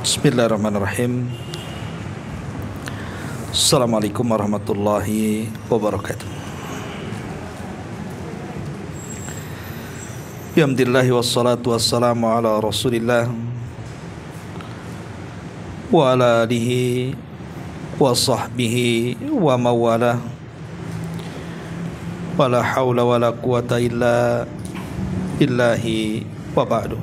Bismillahirrahmanirrahim. Assalamualaikum warahmatullahi wabarakatuh. Alhamdulillah wassalatu wassalamu ala Rasulillah wa ala alihi wa sahbihi wa mawalah. Wala hawla wala quwata illa billahi wa ba'du.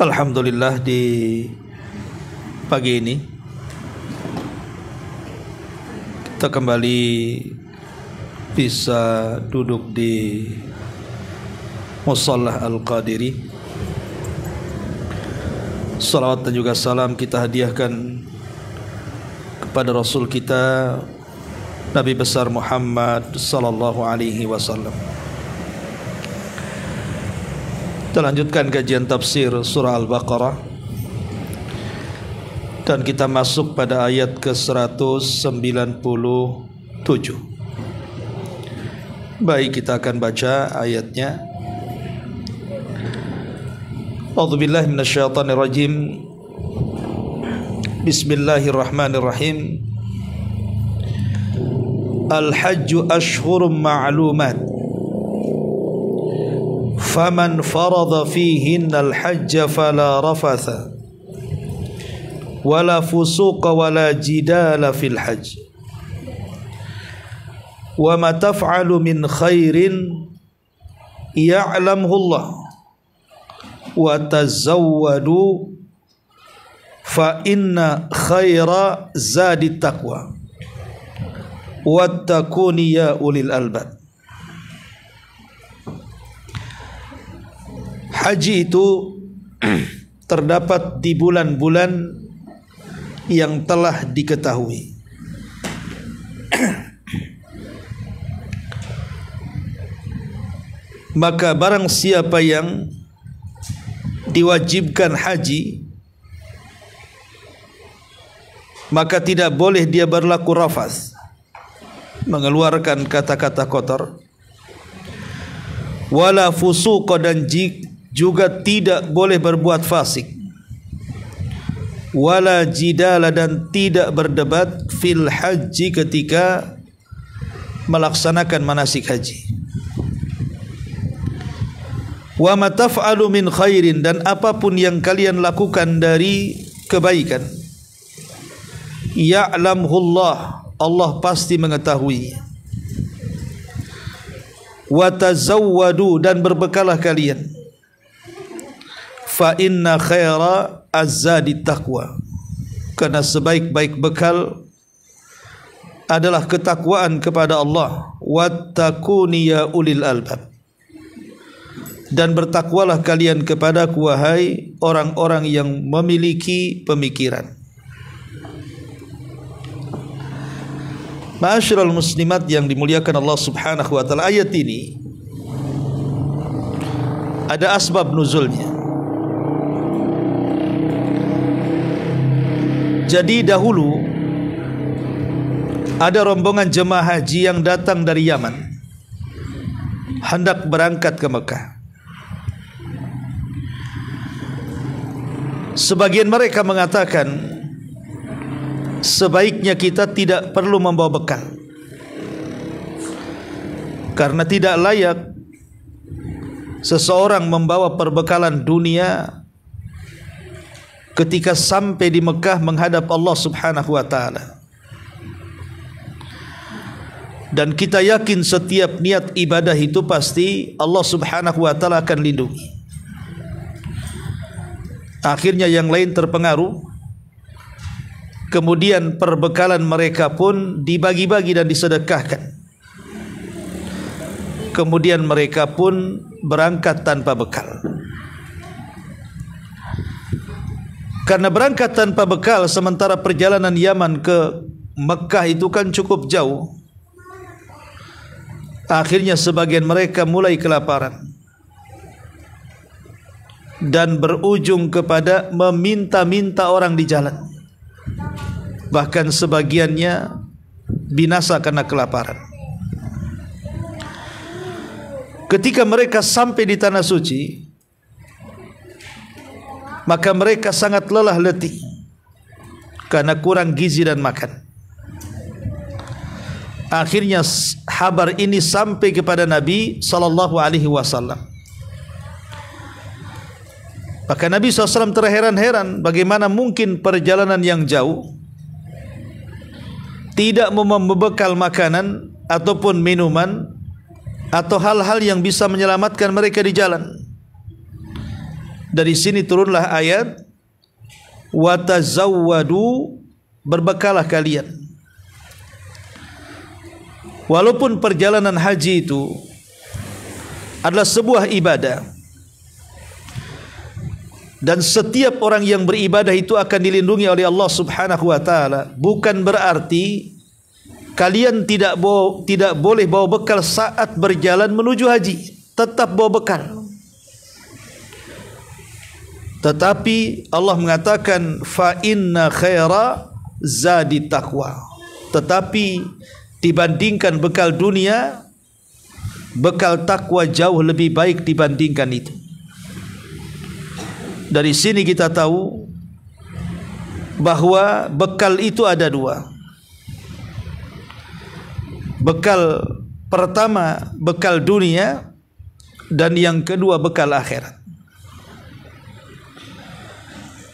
Alhamdulillah, di pagi ini kita kembali bisa duduk di Mushallah Al-Qadiri. Salawat dan juga salam kita hadiahkan kepada Rasul kita Nabi besar Muhammad sallallahu alaihi wasallam. Kita lanjutkan kajian tafsir surah Al-Baqarah dan kita masuk pada ayat ke-197. Baik, kita akan baca ayatnya. A'udzubillahi minasyaitonirrajim. Bismillahirrahmanirrahim. Al-hajju ashhurum ma'lumat. Faman farada fihinna al-hajja fala rafatha wala fusuqa wala jidala fil hajj. Wa ma taf'alu min khairin ya'lamhu Allah wa tazawwadu fa inna khaira zadi taqwa wattaquni ya ulil albab. Haji itu terdapat di bulan-bulan yang telah diketahui. Maka barang siapa yang diwajibkan haji, maka tidak boleh dia berlaku rafath, mengeluarkan kata-kata kotor, wala fusuqa, dan juga tidak boleh berbuat fasik, wala jidala, dan tidak berdebat fil haji ketika melaksanakan manasik haji. Wa ma taf'alu min khairin, dan apapun yang kalian lakukan dari kebaikan, ya'lamhullah, Allah pasti mengetahui. Wa tazawwadu, dan berbekalah kalian. Fa inna khaira az-zadi taqwa, karena sebaik-baik bekal adalah ketakwaan kepada Allah. Wattaquni ya ulil albab, dan bertakwalah kalian kepadaku wahai orang-orang yang memiliki pemikiran. Ma'asyiral muslimat yang dimuliakan Allah Subhanahu wa taala, ayat ini ada asbab nuzulnya. Jadi dahulu ada rombongan jemaah haji yang datang dari Yaman, hendak berangkat ke Mekah. Sebagian mereka mengatakan, sebaiknya kita tidak perlu membawa bekal, karena tidak layak seseorang membawa perbekalan dunia ketika sampai di Mekah menghadap Allah Subhanahu wa taala. Dan kita yakin setiap niat ibadah itu pasti Allah Subhanahu wa taala akan lindungi. Akhirnya yang lain terpengaruh, kemudian perbekalan mereka pun dibagi-bagi dan disedekahkan. Kemudian mereka pun berangkat tanpa bekal. Karena berangkat tanpa bekal, sementara perjalanan Yaman ke Mekah itu kan cukup jauh. Akhirnya sebagian mereka mulai kelaparan dan berujung kepada meminta-minta orang di jalan. bahkan sebagiannya binasa karena kelaparan. Ketika mereka sampai di tanah suci, maka mereka sangat lelah letih karena kurang gizi dan makan. Akhirnya kabar ini sampai kepada Nabi sallallahu alaihi wasallam. Maka Nabi SAW terheran-heran bagaimana mungkin perjalanan yang jauh tidak membekal makanan ataupun minuman atau hal-hal yang bisa menyelamatkan mereka di jalan. Dari sini turunlah ayat wa tazawwadu, berbekalah kalian. Walaupun perjalanan haji itu adalah sebuah ibadah, dan setiap orang yang beribadah itu akan dilindungi oleh Allah Subhanahu wa taala, bukan berarti kalian tidak boleh bawa bekal saat berjalan menuju haji. Tetap bawa bekal. Tetapi Allah mengatakan fa inna khaira zadi taqwa. Tetapi dibandingkan bekal dunia, bekal takwa jauh lebih baik dibandingkan itu. Dari sini kita tahu bahwa bekal itu ada dua. Bekal pertama bekal dunia, dan yang kedua bekal akhirat.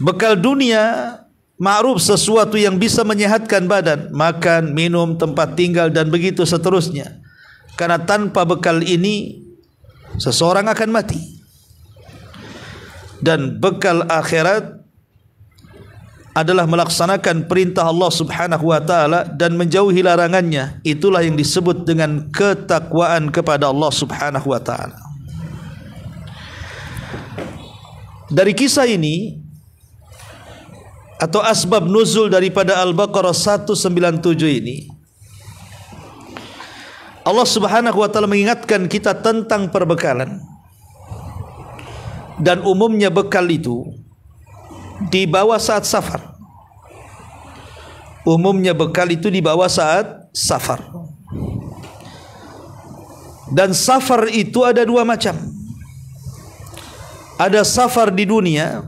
Bekal dunia ma'ruf, sesuatu yang bisa menyehatkan badan, makan, minum, tempat tinggal dan begitu seterusnya. Karena tanpa bekal ini seseorang akan mati. Dan bekal akhirat adalah melaksanakan perintah Allah Subhanahu wa taala dan menjauhi larangannya. Itulah yang disebut dengan ketakwaan kepada Allah Subhanahu wa taala. Dari kisah ini atau asbab nuzul daripada Al-Baqarah 197 ini, Allah Subhanahu wa taala mengingatkan kita tentang perbekalan. Dan umumnya bekal itu dibawa saat safar. Umumnya bekal itu dibawa saat safar. Dan safar itu ada dua macam. Ada safar di dunia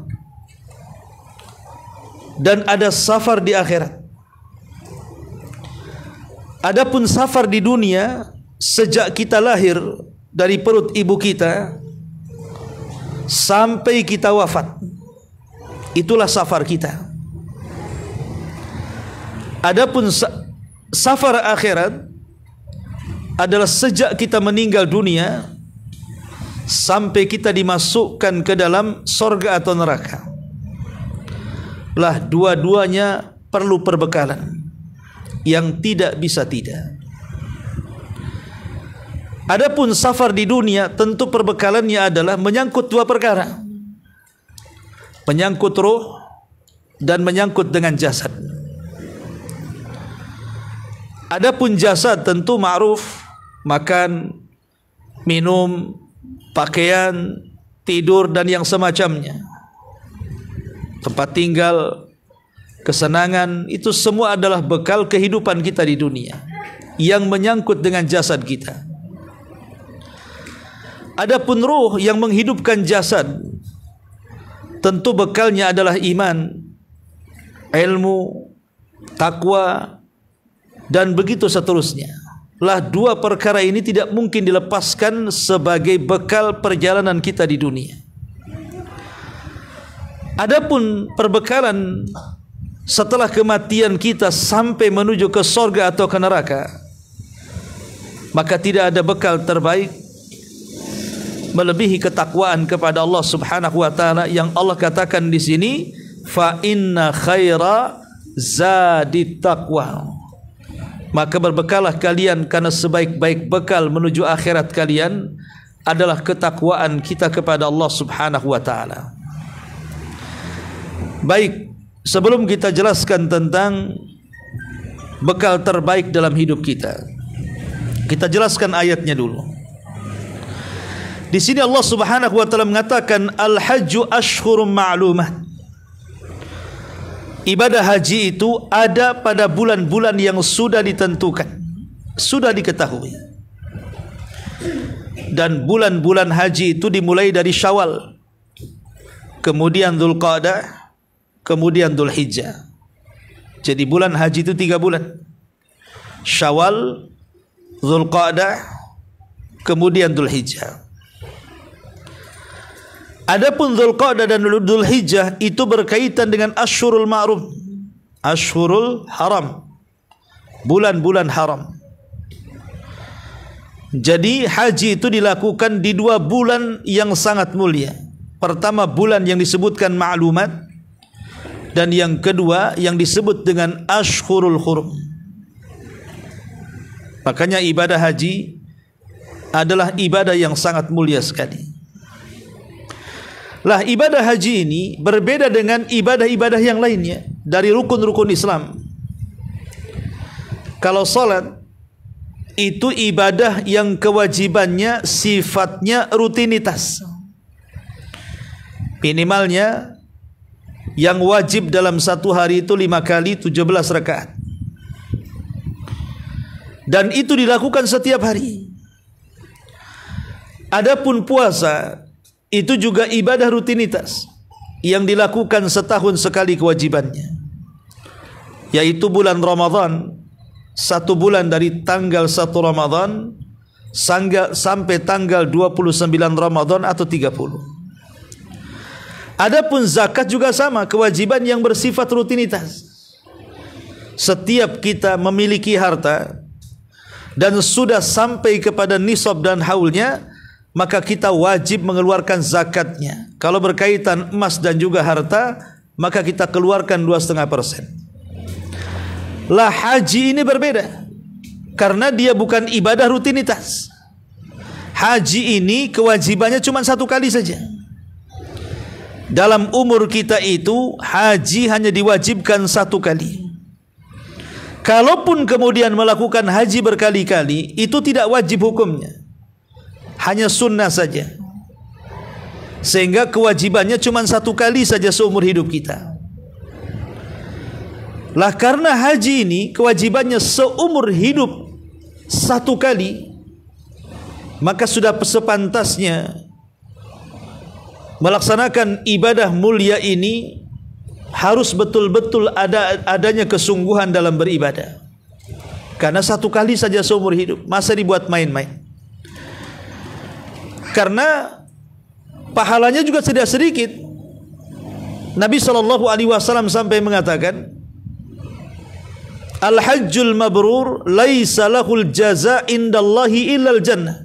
dan ada safar di akhirat. Adapun safar di dunia, sejak kita lahir dari perut ibu kita sampai kita wafat, itulah safar kita. Adapun safar akhirat adalah sejak kita meninggal dunia sampai kita dimasukkan ke dalam sorga atau neraka. Lah dua-duanya perlu perbekalan yang tidak bisa tidak. Adapun safar di dunia, tentu perbekalannya adalah menyangkut dua perkara. Menyangkut ruh dan menyangkut dengan jasad. Adapun jasad tentu ma'ruf, makan, minum, pakaian, tidur dan yang semacamnya. Tempat tinggal, kesenangan, itu semua adalah bekal kehidupan kita di dunia yang menyangkut dengan jasad kita. Adapun ruh yang menghidupkan jasad, tentu bekalnya adalah iman, ilmu, takwa dan begitu seterusnya. Lah dua perkara ini tidak mungkin dilepaskan sebagai bekal perjalanan kita di dunia. Adapun perbekalan setelah kematian kita sampai menuju ke sorga atau ke neraka, maka tidak ada bekal terbaik melebihi ketakwaan kepada Allah Subhanahu wa taala yang Allah katakan di sini fa inna khaira zadi taqwa. Maka berbekalah kalian karena sebaik-baik bekal menuju akhirat kalian adalah ketakwaan kita kepada Allah Subhanahu wa taala. Baik, sebelum kita jelaskan tentang bekal terbaik dalam hidup kita, kita jelaskan ayatnya dulu. Di sini Allah Subhanahu wa taala mengatakan al-hajju ashhurum ma'lumat. ibadah haji itu ada pada bulan-bulan yang sudah ditentukan, sudah diketahui. Dan bulan-bulan haji itu dimulai dari Syawal, kemudian Dzulqa'dah, kemudian Dzulhijjah. Jadi bulan haji itu 3 bulan. Syawal, Dzulqa'dah, kemudian Dzulhijjah. Adapun Dzulqa'dah dan Dzulhijjah itu berkaitan dengan Ashhurul Ma'rum, Ashhurul Haram, bulan-bulan haram. Jadi haji itu dilakukan di 2 bulan yang sangat mulia. Pertama bulan yang disebutkan ma'lumat, dan yang kedua yang disebut dengan Ashhurul Hurum. Makanya ibadah haji adalah ibadah yang sangat mulia sekali. Lah ibadah haji ini berbeda dengan ibadah-ibadah yang lainnya dari rukun-rukun Islam. Kalau salat itu ibadah yang kewajibannya sifatnya rutinitas. Minimalnya yang wajib dalam satu hari itu 5 kali 17 rakaat. Dan itu dilakukan setiap hari. Adapun puasa itu juga ibadah rutinitas yang dilakukan setahun sekali kewajibannya, yaitu bulan Ramadan. 1 bulan dari tanggal 1 Ramadan sampai tanggal 29 Ramadan atau 30. Adapun zakat juga sama, kewajiban yang bersifat rutinitas. Setiap kita memiliki harta dan sudah sampai kepada nisab dan haulnya, maka kita wajib mengeluarkan zakatnya. Kalau berkaitan emas dan juga harta, maka kita keluarkan 2,5%. Lah haji ini berbeda, karena dia bukan ibadah rutinitas. Haji ini kewajibannya cuma 1 kali saja. Dalam umur kita itu haji hanya diwajibkan 1 kali. Kalaupun kemudian melakukan haji berkali-kali, itu tidak wajib hukumnya, hanya sunnah saja. Sehingga kewajibannya cuma 1 kali saja seumur hidup kita. Lah karena haji ini kewajibannya seumur hidup 1 kali, maka sudah sepantasnya melaksanakan ibadah mulia ini harus betul-betul adanya kesungguhan dalam beribadah. Karena 1 kali saja seumur hidup, masa dibuat main-main. Karena pahalanya juga tidak sedikit. Nabi SAW sampai mengatakan, Al-hajjul mabrur laisa lahul jaza indallahi illal jannah.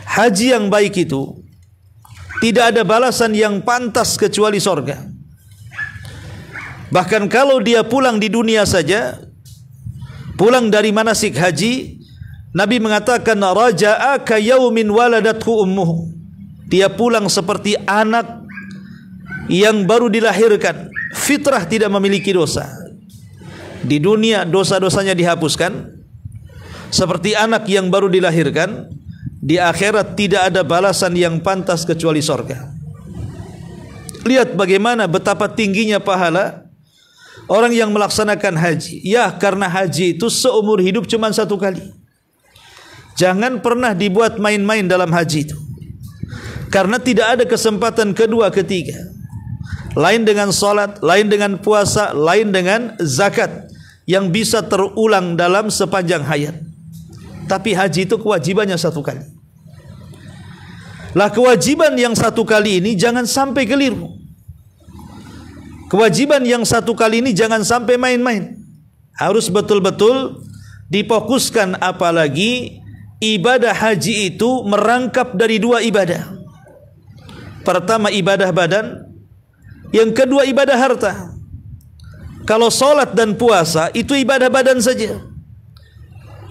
Haji yang baik itu tidak ada balasan yang pantas kecuali sorga. Bahkan kalau dia pulang di dunia saja, pulang dari manasik haji, Nabi mengatakan raja'a ka yaumin waladathu ummuhu. Dia pulang seperti anak yang baru dilahirkan, fitrah tidak memiliki dosa. Di dunia dosa-dosanya dihapuskan, seperti anak yang baru dilahirkan. Di akhirat tidak ada balasan yang pantas kecuali sorga. Lihat bagaimana betapa tingginya pahala orang yang melaksanakan haji. Ya, karena haji itu seumur hidup cuma 1 kali. Jangan pernah dibuat main-main dalam haji itu, karena tidak ada kesempatan kedua ketiga. Lain dengan salat, lain dengan puasa, lain dengan zakat yang bisa terulang dalam sepanjang hayat. Tapi haji itu kewajibannya 1 kali. Lah kewajiban yang 1 kali ini jangan sampai keliru. Kewajiban yang 1 kali ini jangan sampai main-main. Harus betul-betul difokuskan, apalagi ibadah haji itu merangkap dari 2 ibadah. Pertama ibadah badan, yang kedua ibadah harta. Kalau salat dan puasa itu ibadah badan saja.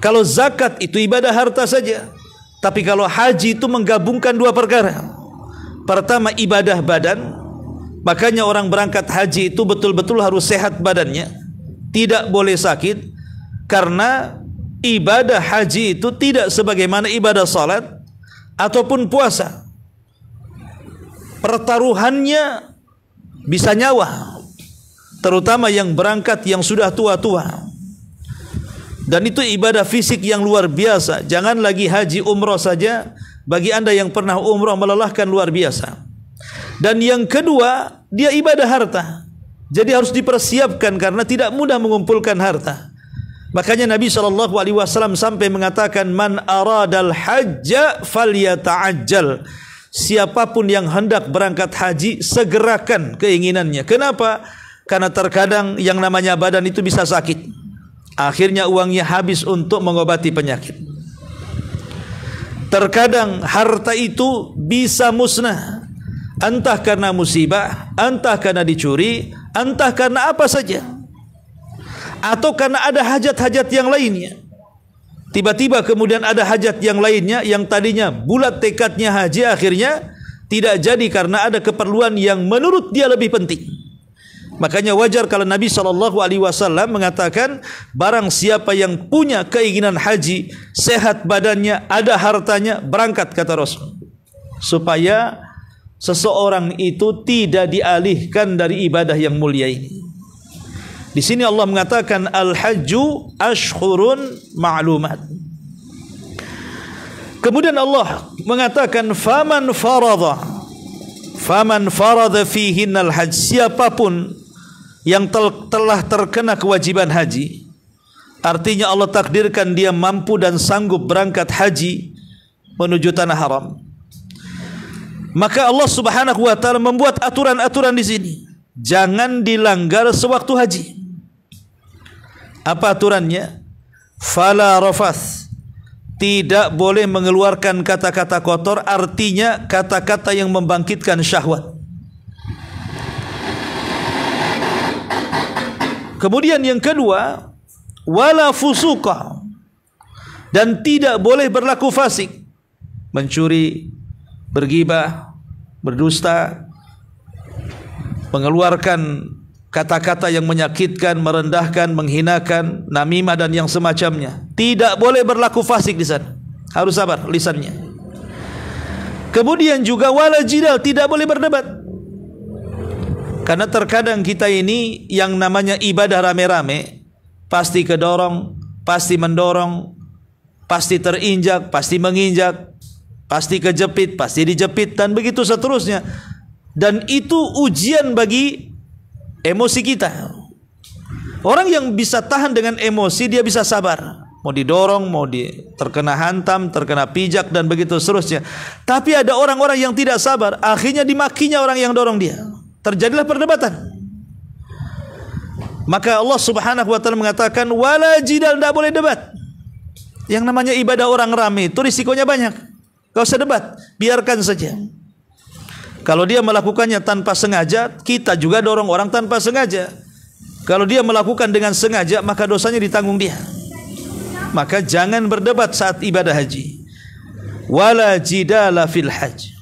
Kalau zakat itu ibadah harta saja. Tapi kalau haji itu menggabungkan 2 perkara. Pertama ibadah badan, makanya orang berangkat haji itu betul-betul harus sehat badannya, tidak boleh sakit, karena ibadah haji itu tidak sebagaimana ibadah salat ataupun puasa. Pertaruhannya bisa nyawa, terutama yang berangkat yang sudah tua-tua. Dan itu ibadah fisik yang luar biasa. Jangan lagi haji umrah saja, bagi anda yang pernah umrah melelahkan luar biasa. Dan yang kedua, dia ibadah harta. Jadi harus dipersiapkan karena tidak mudah mengumpulkan harta. Makanya Nabi SAW sampai mengatakan, man aradal hajja falyata'ajjal. Siapapun yang hendak berangkat haji, segerakan keinginannya. Kenapa? Karena terkadang yang namanya badan itu bisa sakit. Akhirnya uangnya habis untuk mengobati penyakit. Terkadang harta itu bisa musnah, entah karena musibah, entah karena dicuri, entah karena apa saja, atau karena ada hajat-hajat yang lainnya. Tiba-tiba kemudian ada hajat yang lainnya yang tadinya bulat tekadnya haji, akhirnya tidak jadi karena ada keperluan yang menurut dia lebih penting. Makanya wajar kalau Nabi SAW mengatakan, barang siapa yang punya keinginan haji, sehat badannya, ada hartanya, berangkat, kata Rasul, supaya seseorang itu tidak dialihkan dari ibadah yang mulia ini. Di sini Allah mengatakan al-hajju ashhurun ma'lumat. Kemudian Allah mengatakan faman farada fihinnal hajj, siapapun yang telah terkena kewajiban haji, artinya Allah takdirkan dia mampu dan sanggup berangkat haji menuju tanah haram, maka Allah Subhanahu wa taala membuat aturan-aturan di sini, jangan dilanggar sewaktu haji. Apa aturannya? Fala rafath, tidak boleh mengeluarkan kata-kata kotor, artinya kata-kata yang membangkitkan syahwat. Kemudian yang kedua, wala fusuqa, dan tidak boleh berlaku fasik, mencuri, bergibah, berdusta, mengeluarkan kata-kata yang menyakitkan, merendahkan, menghinakan, namimah dan yang semacamnya. Tidak boleh berlaku fasik di sana. Harus sabar lisannya. Kemudian juga wala jidal, tidak boleh berdebat. Karena terkadang kita ini yang namanya ibadah rame-rame, pasti kedorong, pasti mendorong, pasti terinjak, pasti menginjak, pasti kejepit, pasti dijepit, dan begitu seterusnya. Dan itu ujian bagi emosi kita. Orang yang bisa tahan dengan emosi, dia bisa sabar. Mau didorong, mau terkena hantam, terkena pijak, dan begitu seterusnya. Tapi ada orang-orang yang tidak sabar, akhirnya dimakinya orang yang dorong dia. Terjadilah perdebatan. Maka Allah Subhanahu wa taala mengatakan wala jidal, tidak boleh debat. Yang namanya ibadah orang ramai itu risikonya banyak. Gak usah debat, biarkan saja. Kalau dia melakukannya tanpa sengaja, kita juga dorong orang tanpa sengaja. Kalau dia melakukan dengan sengaja, maka dosanya ditanggung dia. Maka jangan berdebat saat ibadah haji. Wala jidala fil hajj.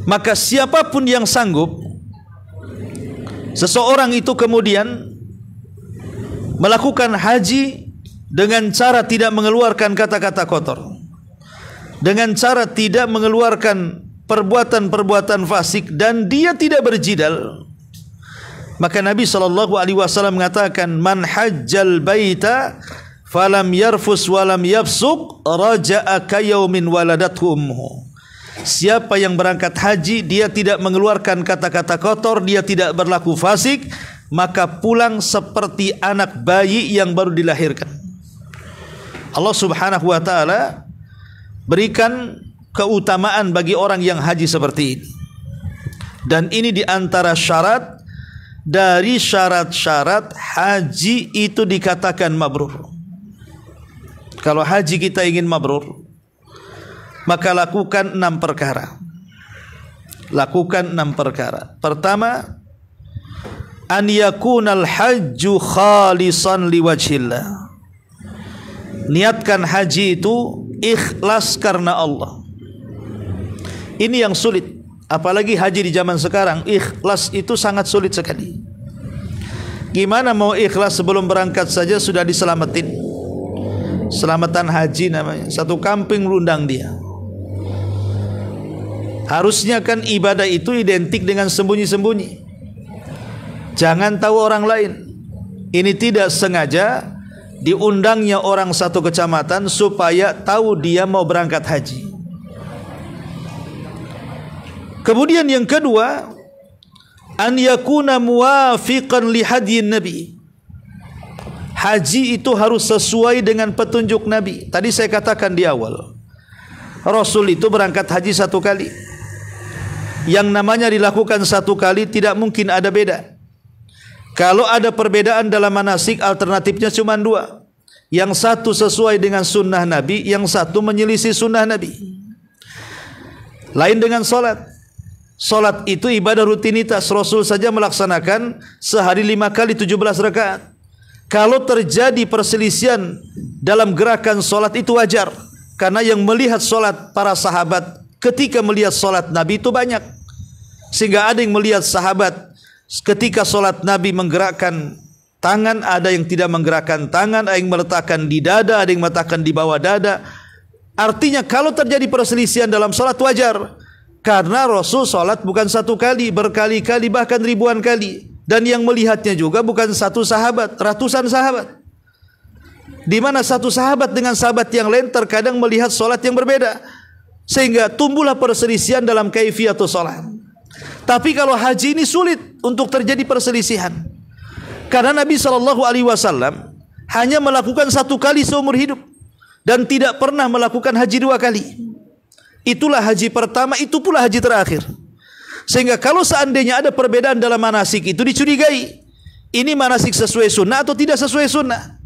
Maka siapapun yang sanggup, seseorang itu kemudian melakukan haji dengan cara tidak mengeluarkan kata-kata kotor, dengan cara tidak mengeluarkan perbuatan-perbuatan fasik, dan dia tidak berjidal, maka Nabi SAW mengatakan, man hajjal baita falam yarfus walam yafsuk raja'a kayaumin waladathu ummuhu. Siapa yang berangkat haji, dia tidak mengeluarkan kata-kata kotor, dia tidak berlaku fasik, maka pulang seperti anak bayi yang baru dilahirkan. Allah Subhanahu wa taala berikan keutamaan bagi orang yang haji seperti ini. Dan ini di antara syarat dari syarat-syarat haji itu dikatakan mabrur. Kalau haji kita ingin mabrur, maka lakukan 6 perkara. Lakukan 6 perkara. Pertama, an yakunal hajju khalisan liwajhillah. Niatkan haji itu ikhlas karena Allah. Ini yang sulit. Apalagi haji di zaman sekarang, ikhlas itu sangat sulit sekali. Gimana mau ikhlas sebelum berangkat saja sudah diselamatin. Selamatan haji namanya. Satu kampung rundang dia. Harusnya kan ibadah itu identik dengan sembunyi-sembunyi. Jangan tahu orang lain. Ini tidak sengaja diundangnya orang satu kecamatan supaya tahu dia mau berangkat haji. Kemudian yang kedua, an yakuna muwafiqan li hadyin nabi. Haji itu harus sesuai dengan petunjuk Nabi. Tadi saya katakan di awal, Rasul itu berangkat haji satu kali. Yang namanya dilakukan satu kali tidak mungkin ada beda. Kalau ada perbedaan dalam manasik, alternatifnya cuma dua. Yang satu sesuai dengan sunnah Nabi, yang satu menyelisih sunnah Nabi. Lain dengan solat. Solat itu ibadah rutinitas. Rasul saja melaksanakan sehari 5 kali 17 rakaat. Kalau terjadi perselisihan dalam gerakan solat itu wajar. Karena yang melihat solat para sahabat ketika melihat solat Nabi itu banyak. Sehingga ada yang melihat sahabat ketika solat Nabi menggerakkan tangan, ada yang tidak menggerakkan tangan, ada yang meletakkan di dada, ada yang meletakkan di bawah dada. Artinya kalau terjadi perselisihan dalam solat wajar. Karena Rasul solat bukan satu kali, berkali-kali, bahkan ribuan kali. Dan yang melihatnya juga bukan satu sahabat, ratusan sahabat. Di mana satu sahabat dengan sahabat yang lain terkadang melihat solat yang berbeda. Sehingga tumbuhlah perselisihan dalam kaifiatul solat. Tapi kalau haji ini sulit untuk terjadi perselisihan. Karena Nabi SAW hanya melakukan satu kali seumur hidup. Dan tidak pernah melakukan haji 2 kali. Itulah haji pertama, itu pula haji terakhir. Sehingga kalau seandainya ada perbedaan dalam manasik itu dicurigai. Ini manasik sesuai sunnah atau tidak sesuai sunnah.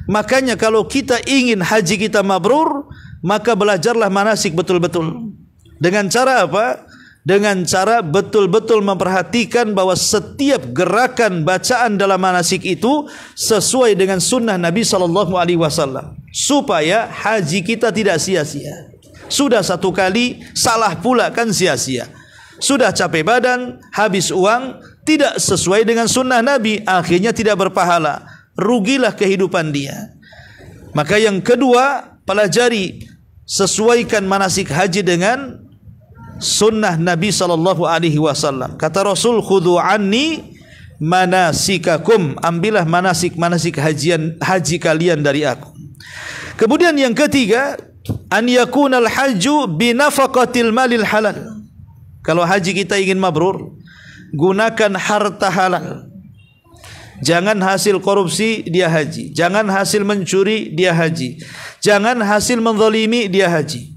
Makanya kalau kita ingin haji kita mabrur, maka belajarlah manasik betul-betul. Dengan cara apa? Dengan cara betul-betul memperhatikan bahwa setiap gerakan bacaan dalam manasik itu sesuai dengan sunnah Nabi SAW. Supaya haji kita tidak sia-sia. Sudah satu kali, salah pula kan sia-sia. Sudah capek badan, habis uang, tidak sesuai dengan sunnah Nabi, akhirnya tidak berpahala. Rugilah kehidupan dia. Maka yang kedua, pelajari, sesuaikan manasik haji dengan sunnah Nabi SAW. Kata Rasul, khudhu anni manasikakum. Ambillah manasik haji kalian dari aku. Kemudian yang ketiga, an yakunal hajju binafaqatil malil halal. Kalau haji kita ingin mabrur, gunakan harta halal. Jangan hasil korupsi dia haji. Jangan hasil mencuri dia haji. Jangan hasil menzalimi dia haji.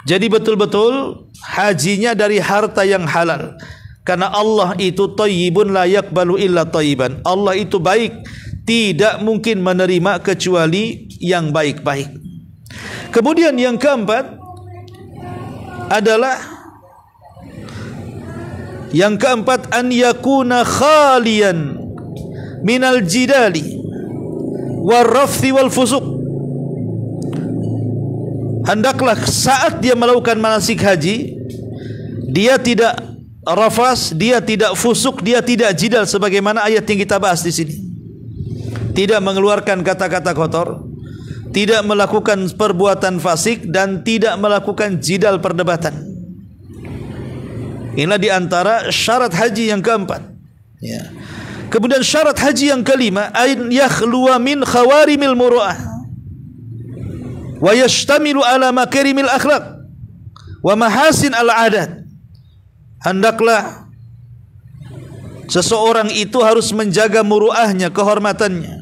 Jadi betul-betul hajinya dari harta yang halal. Karena Allah itu thayyibun la yaqbalu illa thayyiban. Allah itu baik, tidak mungkin menerima kecuali yang baik-baik. Kemudian yang keempat adalah an yakuna khalian minal jidali warrafthi wal fusuq. Hendaklah saat dia melakukan manasik haji, dia tidak rafas, dia tidak fusuk, dia tidak jidal sebagaimana ayat yang kita bahas di sini. Tidak mengeluarkan kata-kata kotor, tidak melakukan perbuatan fasik, dan tidak melakukan jidal perdebatan. Inilah di antara syarat haji yang keempat. Ya. Kemudian syarat haji yang kelima, an yakhluwa min khawarimil muru'ah wa yashtamilu ala makarimil akhlaq wa mahasin al-adat. Hendaklah seseorang itu harus menjaga muru'ahnya, kehormatannya.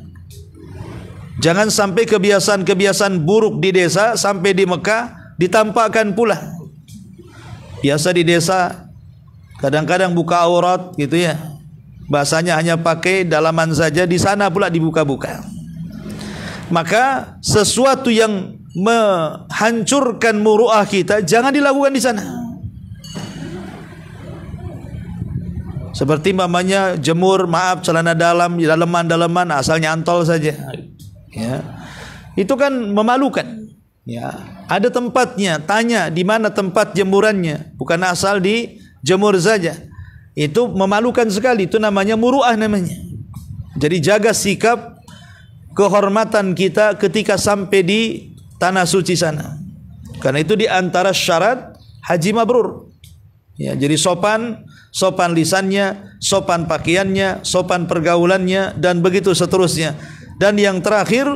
Jangan sampai kebiasaan-kebiasaan buruk di desa sampai di Mekah ditampakkan pula. Biasa di desa kadang-kadang buka aurat gitu ya. Bahasanya hanya pakai dalaman saja, di sana pula dibuka-buka. Maka sesuatu yang menghancurkan muru'ah kita jangan dilakukan di sana. Seperti mamanya jemur, celana dalam, daleman asalnya antol saja. Ya. Itu kan memalukan. Ya. Ada tempatnya, tanya di mana tempat jemurannya, bukan asal dijemur saja. Itu memalukan sekali, itu namanya muru'ah namanya. Jadi jaga sikap kehormatan kita ketika sampai di tanah suci sana. Karena itu di antara syarat haji mabrur. Ya, jadi sopan sopan lisannya, sopan pakaiannya, sopan pergaulannya, dan begitu seterusnya. Dan yang terakhir,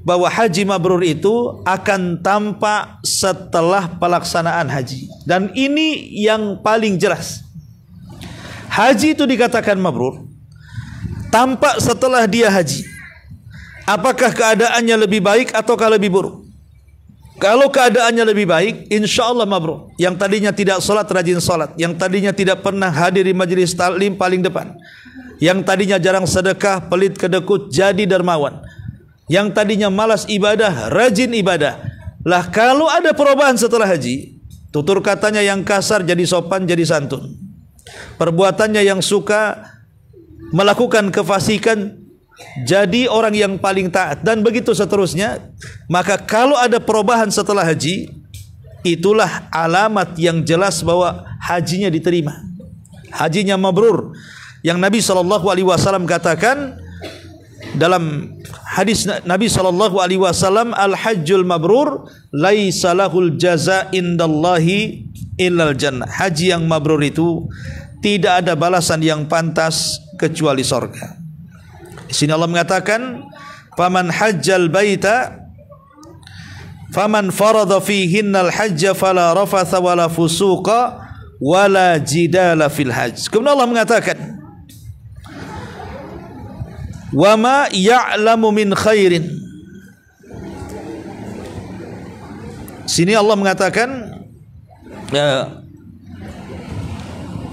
bahwa haji mabrur itu akan tampak setelah pelaksanaan haji. Dan ini yang paling jelas. Haji itu dikatakan mabrur tampak setelah dia haji. Apakah keadaannya lebih baik ataukah lebih buruk? Kalau keadaannya lebih baik, insya Allah mabrur. Yang tadinya tidak sholat, rajin sholat. Yang tadinya tidak pernah hadir di majelis taklim, paling depan. Yang tadinya jarang sedekah, pelit kedekut, jadi dermawan. Yang tadinya malas ibadah, rajin ibadah. Lah kalau ada perubahan setelah haji, tutur katanya yang kasar jadi sopan, jadi santun. Perbuatannya yang suka melakukan kefasikan, jadi orang yang paling taat, dan begitu seterusnya. Maka kalau ada perubahan setelah haji, itulah alamat yang jelas bahwa hajinya diterima, hajinya mabrur. Yang Nabi SAW katakan dalam hadis Nabi SAW, al-hajjul mabrur laisa lahul jaza indallahi illal jannah. Haji yang mabrur itu tidak ada balasan yang pantas kecuali surga. Di sini Allah mengatakan, "Faman hajjal baita faman farada fihinnal hajja fala rafatha wala fusuqa wala jidala fil hajj." Kemudian Allah mengatakan, "Wa ma ya'lamu min khairin." Sini Allah mengatakan,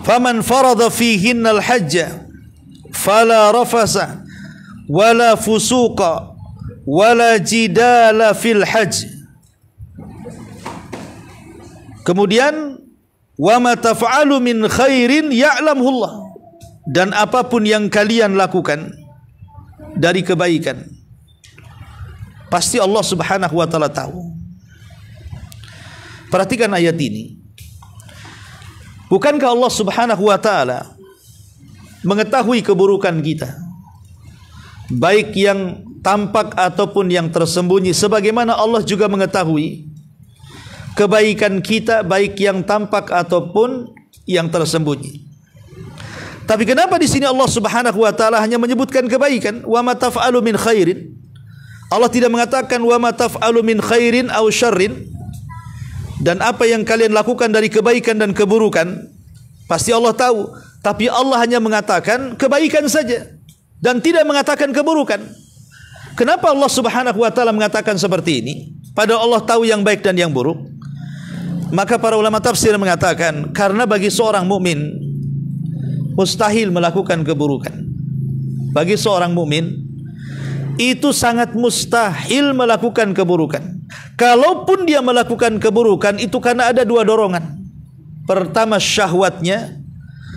"Faman farada fihinnal hajja fala rafasa wala fusuqa wala jidala fil hajj." Kemudian, "Wa ma taf'alu min khairin ya'lamhu Allah." Dan apapun yang kalian lakukan dari kebaikan, pasti Allah Subhanahu wa taala tahu. Perhatikan ayat ini. Bukankah Allah Subhanahu wa taala mengetahui keburukan kita, baik yang tampak ataupun yang tersembunyi, sebagaimana Allah juga mengetahui kebaikan kita, baik yang tampak ataupun yang tersembunyi. Tapi kenapa di sini Allah Subhanahu wa taala hanya menyebutkan kebaikan? Wa ma taf'alu min khairin. Allah tidak mengatakan wa ma taf'alu min khairin aw syarrin. Dan apa yang kalian lakukan dari kebaikan dan keburukan, pasti Allah tahu. Tapi Allah hanya mengatakan kebaikan saja dan tidak mengatakan keburukan. Kenapa Allah Subhanahu wa taala mengatakan seperti ini? Padahal Allah tahu yang baik dan yang buruk. Maka para ulama tafsir mengatakan, karena bagi seorang mukmin mustahil melakukan keburukan. Bagi seorang mukmin itu sangat mustahil melakukan keburukan. Kalaupun dia melakukan keburukan, itu karena ada dua dorongan. Pertama, syahwatnya,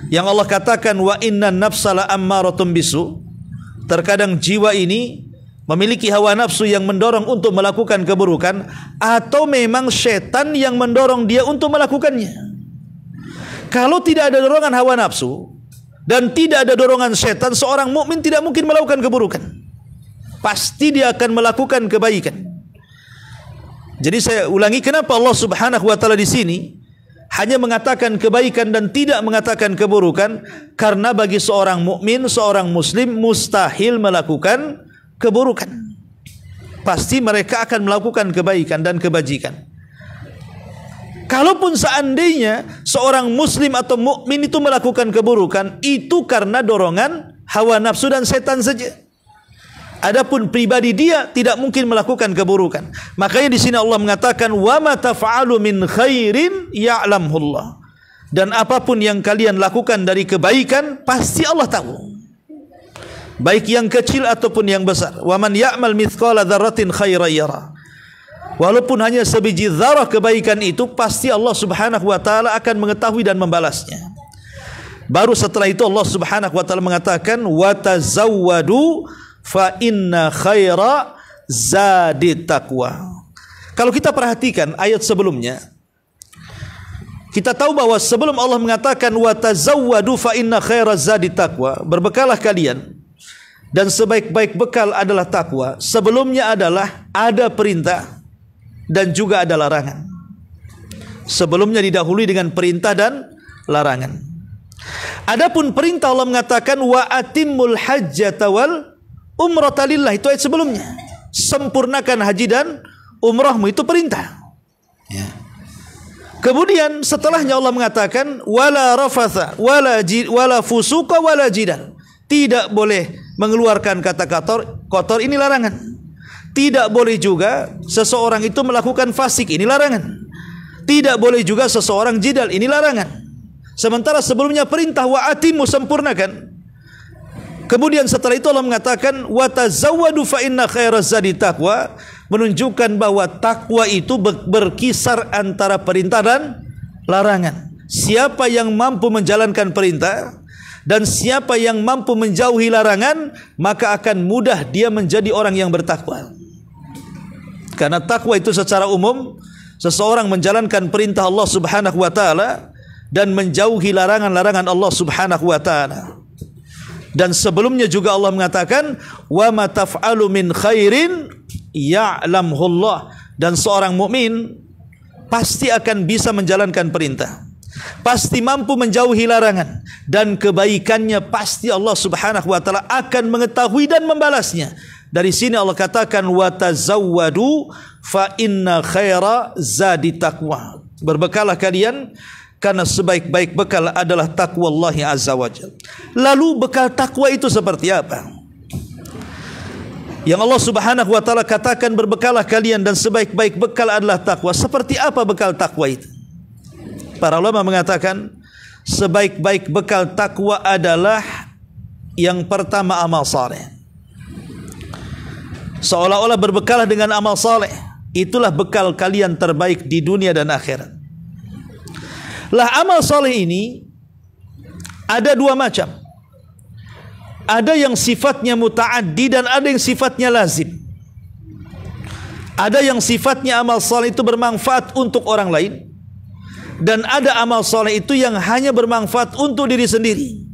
yang Allah katakan wa inna nafsala ammaratun bisu. Terkadang jiwa ini memiliki hawa nafsu yang mendorong untuk melakukan keburukan, atau memang setan yang mendorong dia untuk melakukannya. Kalau tidak ada dorongan hawa nafsu dan tidak ada dorongan setan, seorang mukmin tidak mungkin melakukan keburukan. Pasti dia akan melakukan kebaikan. Jadi saya ulangi, kenapa Allah Subhanahu wa taala di sini hanya mengatakan kebaikan dan tidak mengatakan keburukan? Karena bagi seorang mukmin, seorang muslim mustahil melakukan keburukan. Pasti mereka akan melakukan kebaikan dan kebajikan. Kalaupun seandainya seorang muslim atau mukmin itu melakukan keburukan, itu karena dorongan hawa nafsu dan setan saja. Adapun pribadi dia tidak mungkin melakukan keburukan. Makanya di sini Allah mengatakan wa ma taf'alu min khairin ya'lamullah. Dan apapun yang kalian lakukan dari kebaikan, pasti Allah tahu. Baik yang kecil ataupun yang besar. Wa man ya'mal mithqala dzarratin khairan yara. Walaupun hanya sebiji zarah kebaikan itu, pasti Allah Subhanahu wa taala akan mengetahui dan membalasnya. Baru setelah itu Allah Subhanahu wa taala mengatakan wa tazawwadu fa inna khaira zadit taqwa. Kalau kita perhatikan ayat sebelumnya, kita tahu bahwa sebelum Allah mengatakan wa tazawwadu fa inna khaira zadit taqwa, berbekallah kalian dan sebaik-baik bekal adalah takwa, sebelumnya adalah ada perintah dan juga ada larangan. Sebelumnya didahului dengan perintah dan larangan. Adapun perintah Allah mengatakan wa atimmul hajjata wal umrata lillah, itu ayat sebelumnya. Sempurnakan haji dan umrahmu, itu perintah. Ya. Kemudian setelahnya Allah mengatakan wala rafatha wala fusuqa wala jidal. Tidak boleh mengeluarkan kata kotor, ini larangan. Tidak boleh juga seseorang itu melakukan fasik, ini larangan. Tidak boleh juga seseorang jidal, ini larangan. Sementara sebelumnya perintah wa atimu, sempurnakan. Kemudian setelah itu Allah mengatakan wa tazawwadu fa inna khairaz zadi taqwa, menunjukkan bahwa takwa itu berkisar antara perintah dan larangan. Siapa yang mampu menjalankan perintah dan siapa yang mampu menjauhi larangan, maka akan mudah dia menjadi orang yang bertakwa. Karena takwa itu secara umum seseorang menjalankan perintah Allah Subhanahu wa taala dan menjauhi larangan-larangan Allah Subhanahu wa taala. Dan sebelumnya juga Allah mengatakan wa ma taf'alu min khairin ya'lamhullah, dan seorang mukmin pasti akan bisa menjalankan perintah, pasti mampu menjauhi larangan, dan kebaikannya pasti Allah Subhanahu wa taala akan mengetahui dan membalasnya. Dari sini Allah katakan wa tazawwadu fa inna khaira zadi taqwa. Berbekalah kalian karena sebaik-baik bekal adalah takwa Allah Azza wa Jalla. Lalu bekal takwa itu seperti apa? Yang Allah Subhanahu wa taala katakan berbekalah kalian dan sebaik-baik bekal adalah takwa. Seperti apa bekal takwa itu? Para ulama mengatakan sebaik-baik bekal takwa adalah yang pertama amal saleh. Seolah-olah berbekalah dengan amal saleh, itulah bekal kalian terbaik di dunia dan akhirat. Lah amal saleh ini ada dua macam. Ada yang sifatnya muta'addi dan ada yang sifatnya lazim. Ada yang sifatnya amal saleh itu bermanfaat untuk orang lain, dan ada amal saleh itu yang hanya bermanfaat untuk diri sendiri.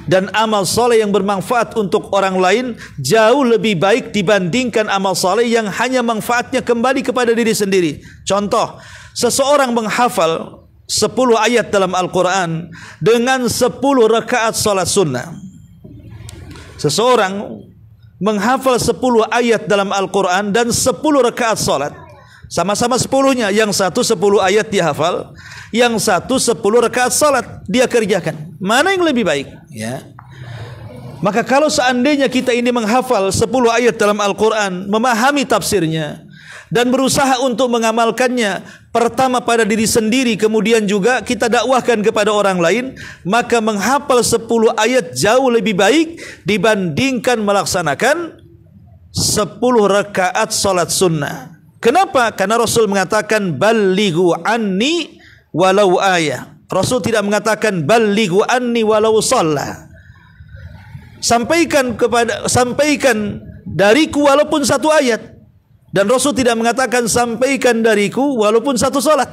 Dan amal saleh yang bermanfaat untuk orang lain jauh lebih baik dibandingkan amal saleh yang hanya manfaatnya kembali kepada diri sendiri. Contoh, seseorang menghafal 10 ayat dalam Al-Quran dengan 10 rakaat salat sunnah. Seseorang menghafal 10 ayat dalam Al-Quran dan 10 rakaat salat, sama-sama 10-nya. Yang satu 10 ayat dia hafal, yang satu 10 rakaat salat dia kerjakan. Mana yang lebih baik? Ya. Maka kalau seandainya kita ini menghafal 10 ayat dalam Al-Quran, memahami tafsirnya dan berusaha untuk mengamalkannya, pertama pada diri sendiri, kemudian juga kita dakwahkan kepada orang lain, maka menghafal 10 ayat jauh lebih baik dibandingkan melaksanakan 10 rakaat salat sunnah. Kenapa? Karena Rasul mengatakan ballighu anni walau ayah. Rasul tidak mengatakan ballighu anni walau shalla. Sampaikan dariku walaupun satu ayat. Dan Rasul tidak mengatakan sampaikan dariku walaupun satu salat.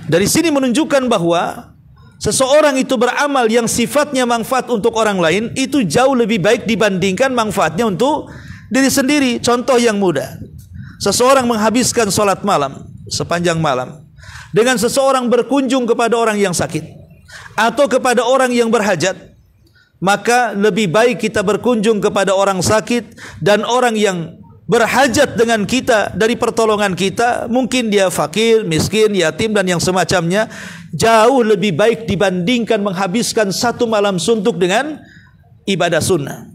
Dari sini menunjukkan bahwa seseorang itu beramal yang sifatnya manfaat untuk orang lain itu jauh lebih baik dibandingkan manfaatnya untuk diri sendiri. Contoh yang mudah, seseorang menghabiskan salat malam sepanjang malam dengan seseorang berkunjung kepada orang yang sakit atau kepada orang yang berhajat, maka lebih baik kita berkunjung kepada orang sakit dan orang yang berhajat dengan kita dari pertolongan kita. Mungkin dia fakir, miskin, yatim dan yang semacamnya, jauh lebih baik dibandingkan menghabiskan satu malam suntuk dengan ibadah sunnah.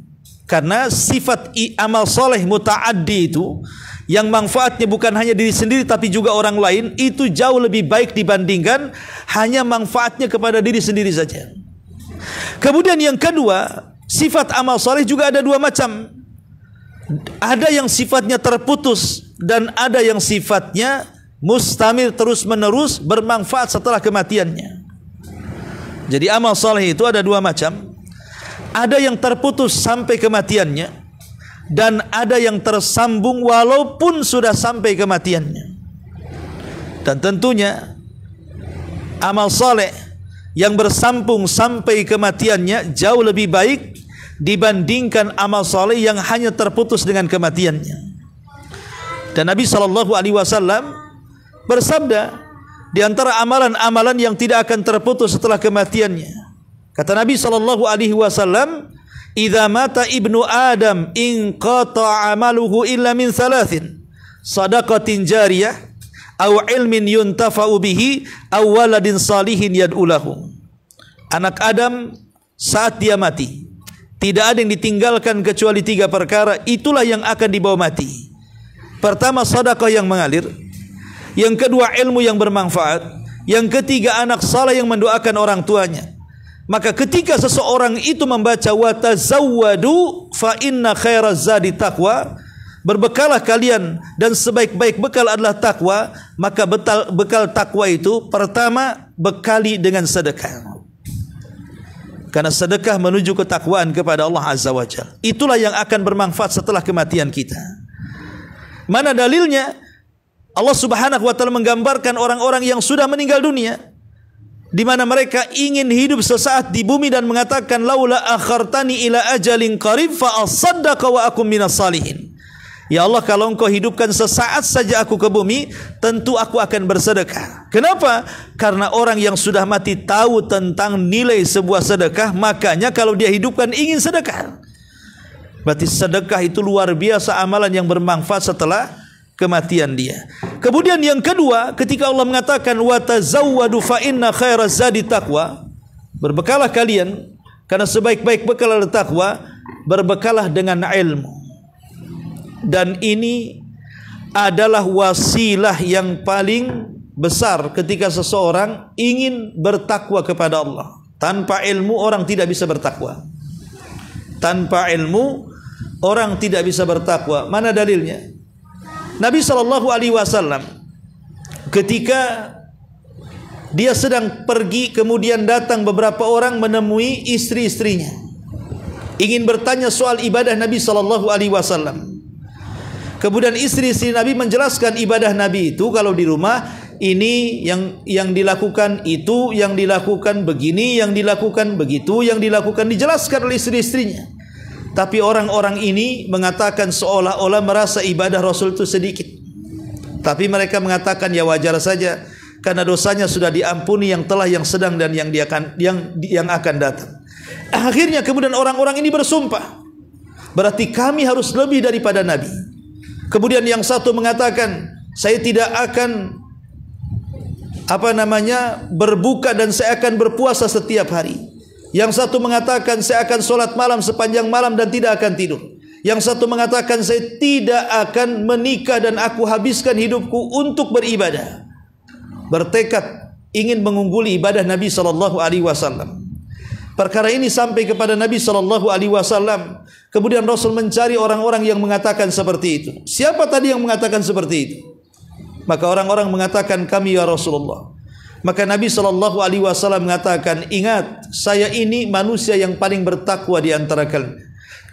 Karena sifat amal soleh muta'addi itu, yang manfaatnya bukan hanya diri sendiri tapi juga orang lain, itu jauh lebih baik dibandingkan hanya manfaatnya kepada diri sendiri saja. Kemudian yang kedua, sifat amal soleh juga ada dua macam. Ada yang sifatnya terputus dan ada yang sifatnya mustamir, terus menerus bermanfaat setelah kematiannya. Jadi amal soleh itu ada dua macam. Ada yang terputus sampai kematiannya, dan ada yang tersambung walaupun sudah sampai kematiannya. Dan tentunya amal soleh yang bersambung sampai kematiannya jauh lebih baik dibandingkan amal soleh yang hanya terputus dengan kematiannya. Dan Nabi SAW bersabda di antara amalan-amalan yang tidak akan terputus setelah kematiannya. Kata Nabi SAW, "Idza mata ibnu Adam inqata amaluhu illa min thalathin, sadaqatin jariyah, aw ilmin yuntafa'u bihi, aw waladin salihin yad'u lahu." Anak Adam saat dia mati, tidak ada yang ditinggalkan kecuali 3 perkara, itulah yang akan dibawa mati. Pertama, sedekah yang mengalir. Yang kedua, ilmu yang bermanfaat. Yang ketiga, anak saleh yang mendoakan orang tuanya. Maka ketika seseorang itu membaca wa tazawwadu fa inna khairaz zadi taqwa, berbekalah kalian dan sebaik-baik bekal adalah takwa, maka bekal takwa itu pertama bekali dengan sedekah. Karena sedekah menuju ketakwaan kepada Allah Azza wa Jalla. Itulah yang akan bermanfaat setelah kematian kita. Mana dalilnya? Allah Subhanahu wa taala menggambarkan orang-orang yang sudah meninggal dunia, di mana mereka ingin hidup sesaat di bumi dan mengatakan laula akhartani ila ajalin qarib fa asaddaqa wa akum minas salihin. Ya Allah, kalau Engkau hidupkan sesaat saja aku ke bumi, tentu aku akan bersedekah. Kenapa? Karena orang yang sudah mati tahu tentang nilai sebuah sedekah, makanya kalau dia hidupkan ingin sedekah. Berarti sedekah itu luar biasa amalan yang bermanfaat setelah kematian dia. Kemudian yang kedua, ketika Allah mengatakan wa tazawwadu fa inna khairaz zadi taqwa, berbekalah kalian karena sebaik-baik bekal adalah takwa, berbekalah dengan ilmu. Dan ini adalah wasilah yang paling besar ketika seseorang ingin bertakwa kepada Allah. Tanpa ilmu orang tidak bisa bertakwa. Tanpa ilmu orang tidak bisa bertakwa. Mana dalilnya? Nabi SAW ketika dia sedang pergi, kemudian datang beberapa orang menemui istri-istrinya, ingin bertanya soal ibadah Nabi SAW. Kemudian istri-istri Nabi menjelaskan ibadah Nabi itu kalau di rumah ini yang dilakukan, itu yang dilakukan, begini yang dilakukan, begitu yang dilakukan, dijelaskan oleh istri-istrinya. Tapi orang-orang ini mengatakan seolah-olah merasa ibadah Rasul itu sedikit. Tapi mereka mengatakan ya wajar saja, karena dosanya sudah diampuni yang telah, yang sedang dan yang akan datang. Akhirnya kemudian orang-orang ini bersumpah, berarti kami harus lebih daripada Nabi. Kemudian yang satu mengatakan, saya tidak akan berbuka dan saya akan berpuasa setiap hari. Yang satu mengatakan saya akan sholat malam sepanjang malam dan tidak akan tidur. Yang satu mengatakan saya tidak akan menikah dan aku habiskan hidupku untuk beribadah. Bertekad ingin mengungguli ibadah Nabi SAW. Perkara ini sampai kepada Nabi SAW. Kemudian Rasul mencari orang-orang yang mengatakan seperti itu. Siapa tadi yang mengatakan seperti itu? Maka orang-orang mengatakan kami ya Rasulullah. Maka Nabi SAW mengatakan, ingat, saya ini manusia yang paling bertakwa di antara kalian,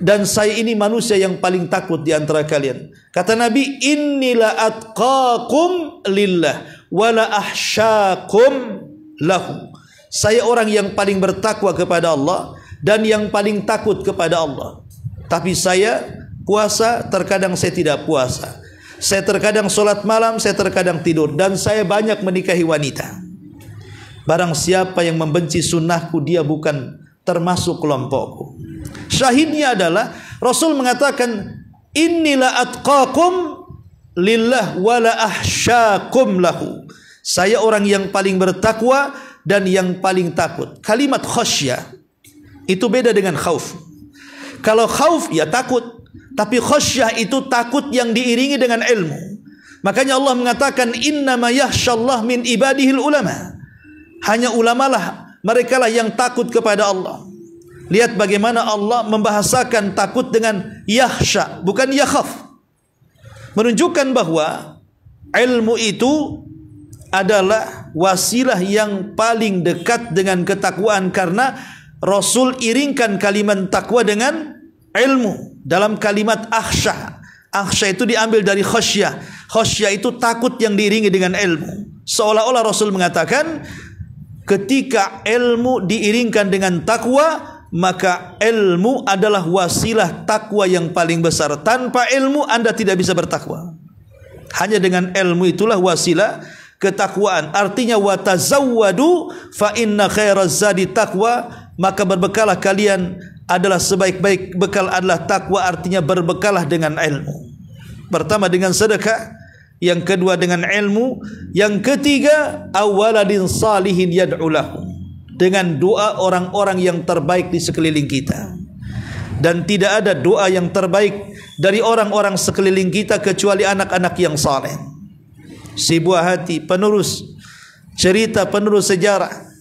dan saya ini manusia yang paling takut di antara kalian. Kata Nabi, innila atqakum lillah wala ahsyakum lahu. Saya orang yang paling bertakwa kepada Allah dan yang paling takut kepada Allah. Tapi saya puasa, terkadang saya tidak puasa. Saya terkadang sholat malam, saya terkadang tidur, dan saya banyak menikahi wanita. Barang siapa yang membenci sunnahku, dia bukan termasuk kelompokku. Syahidnya adalah Rasul mengatakan innila atqakum lillah wala ahsyakum lahu. Saya orang yang paling bertakwa dan yang paling takut. Kalimat khasyah itu beda dengan khauf. Kalau khauf ya takut, tapi khasyah itu takut yang diiringi dengan ilmu. Makanya Allah mengatakan innama yakhsyallah min ibadihil ulama. Hanya ulamalah, merekalah yang takut kepada Allah. Lihat bagaimana Allah membahasakan takut dengan yakhsha, bukan yakhaf. Menunjukkan bahwa ilmu itu adalah wasilah yang paling dekat dengan ketakwaan, karena Rasul iringkan kalimat takwa dengan ilmu. Dalam kalimat akhsha, akhsha itu diambil dari khasyah. Khasyah itu takut yang diiringi dengan ilmu. Seolah-olah Rasul mengatakan, ketika ilmu diiringkan dengan takwa, maka ilmu adalah wasilah takwa yang paling besar. Tanpa ilmu Anda tidak bisa bertakwa. Hanya dengan ilmu itulah wasilah ketakwaan. Artinya watazawwadu fa inna khairaz zadi taqwa, maka berbekalah kalian adalah sebaik-baik bekal adalah takwa, artinya berbekalah dengan ilmu. Pertama dengan sedekah, yang kedua dengan ilmu, yang ketiga awaladin salihin yad'u lahum, dengan doa orang-orang yang terbaik di sekeliling kita. Dan tidak ada doa yang terbaik dari orang-orang sekeliling kita kecuali anak-anak yang saleh. Si buah hati, penerus cerita, penerus sejarah,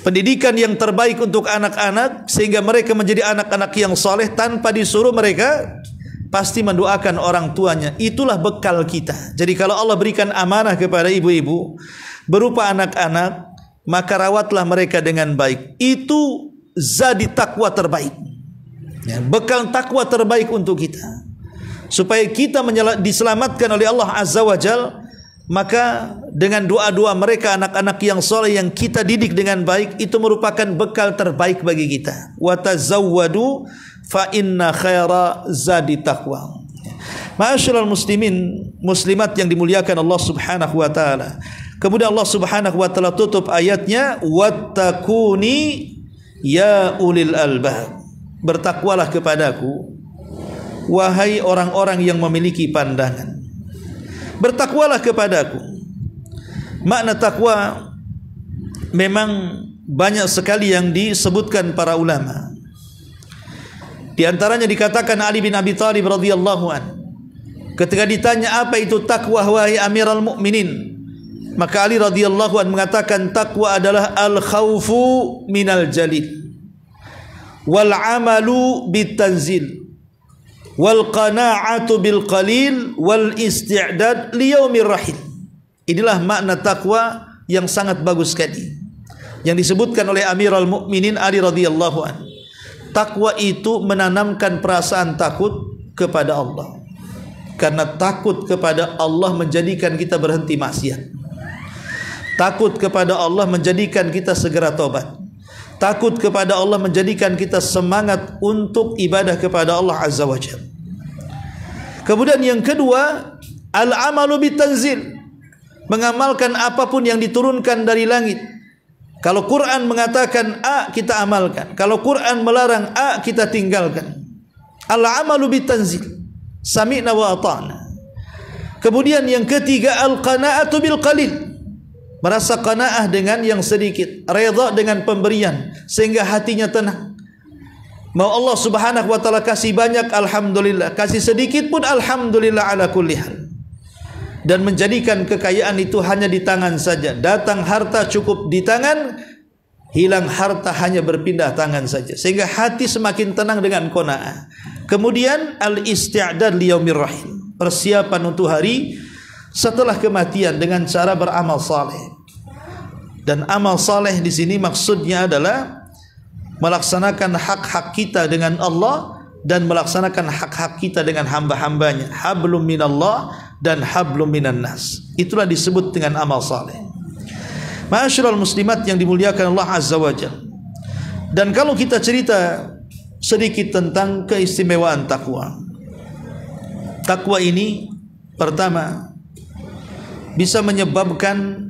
pendidikan yang terbaik untuk anak-anak sehingga mereka menjadi anak-anak yang saleh tanpa disuruh, mereka pasti mendoakan orang tuanya. Itulah bekal kita. Jadi kalau Allah berikan amanah kepada ibu-ibu berupa anak-anak, maka rawatlah mereka dengan baik. Itu zadi takwa terbaik, ya, bekal takwa terbaik untuk kita, supaya kita diselamatkan oleh Allah Azza wa Jal. Maka dengan doa-doa mereka, anak-anak yang soleh yang kita didik dengan baik, itu merupakan bekal terbaik bagi kita. Watazawwadu fa inna khaira zadi taqwa. Ma'asyiral muslimin muslimat yang dimuliakan Allah Subhanahu wa taala. Kemudian Allah Subhanahu wa taala tutup ayatnya, wattaquni ya ulil albab. Bertakwalah kepadaku wahai orang-orang yang memiliki pandangan. Bertakwalah kepadaku. Makna takwa memang banyak sekali yang disebutkan para ulama. Di antaranya dikatakan Ali bin Abi Thalib radhiyallahu an, ketika ditanya apa itu takwa wahai Amirul Mukminin, maka Ali radhiyallahu an mengatakan takwa adalah al-khaufu minal jalil, wal amalu bitanzil, wal qana'atu bil qalil, wal isti'dad li yaumir rahil. Inilah makna takwa yang sangat bagus sekali yang disebutkan oleh Amirul Mukminin Ali radhiyallahu an. Takwa itu menanamkan perasaan takut kepada Allah, karena takut kepada Allah menjadikan kita berhenti maksiat. Takut kepada Allah menjadikan kita segera tobat. Takut kepada Allah menjadikan kita semangat untuk ibadah kepada Allah Azza wa Jalla. Kemudian yang kedua, al-amalu bitanzil, mengamalkan apapun yang diturunkan dari langit. Kalau Quran mengatakan A, kita amalkan. Kalau Quran melarang A, kita tinggalkan. Al-amalu bitanzil, sami'na wa ata'na. Kemudian yang ketiga, al-qana'atu bil qalil, merasa qanaah dengan yang sedikit, redha dengan pemberian sehingga hatinya tenang. Mau Allah Subhanahu wa taala kasih banyak, alhamdulillah, kasih sedikit pun alhamdulillah ala kulli hal. Dan menjadikan kekayaan itu hanya di tangan saja. Datang harta cukup di tangan, hilang harta hanya berpindah tangan saja, sehingga hati semakin tenang dengan qanaah. Kemudian al-isti'dad li yaumir rahim, persiapan untuk hari setelah kematian dengan cara beramal saleh. Dan amal saleh di sini maksudnya adalah melaksanakan hak-hak kita dengan Allah dan melaksanakan hak-hak kita dengan hamba-hambanya. Hablum minallah dan hablum minan nas. Itulah disebut dengan amal saleh. Ma'asyiral muslimat yang dimuliakan Allah Azza wa Jalla. Dan kalau kita cerita sedikit tentang keistimewaan takwa. Takwa ini pertama bisa menyebabkan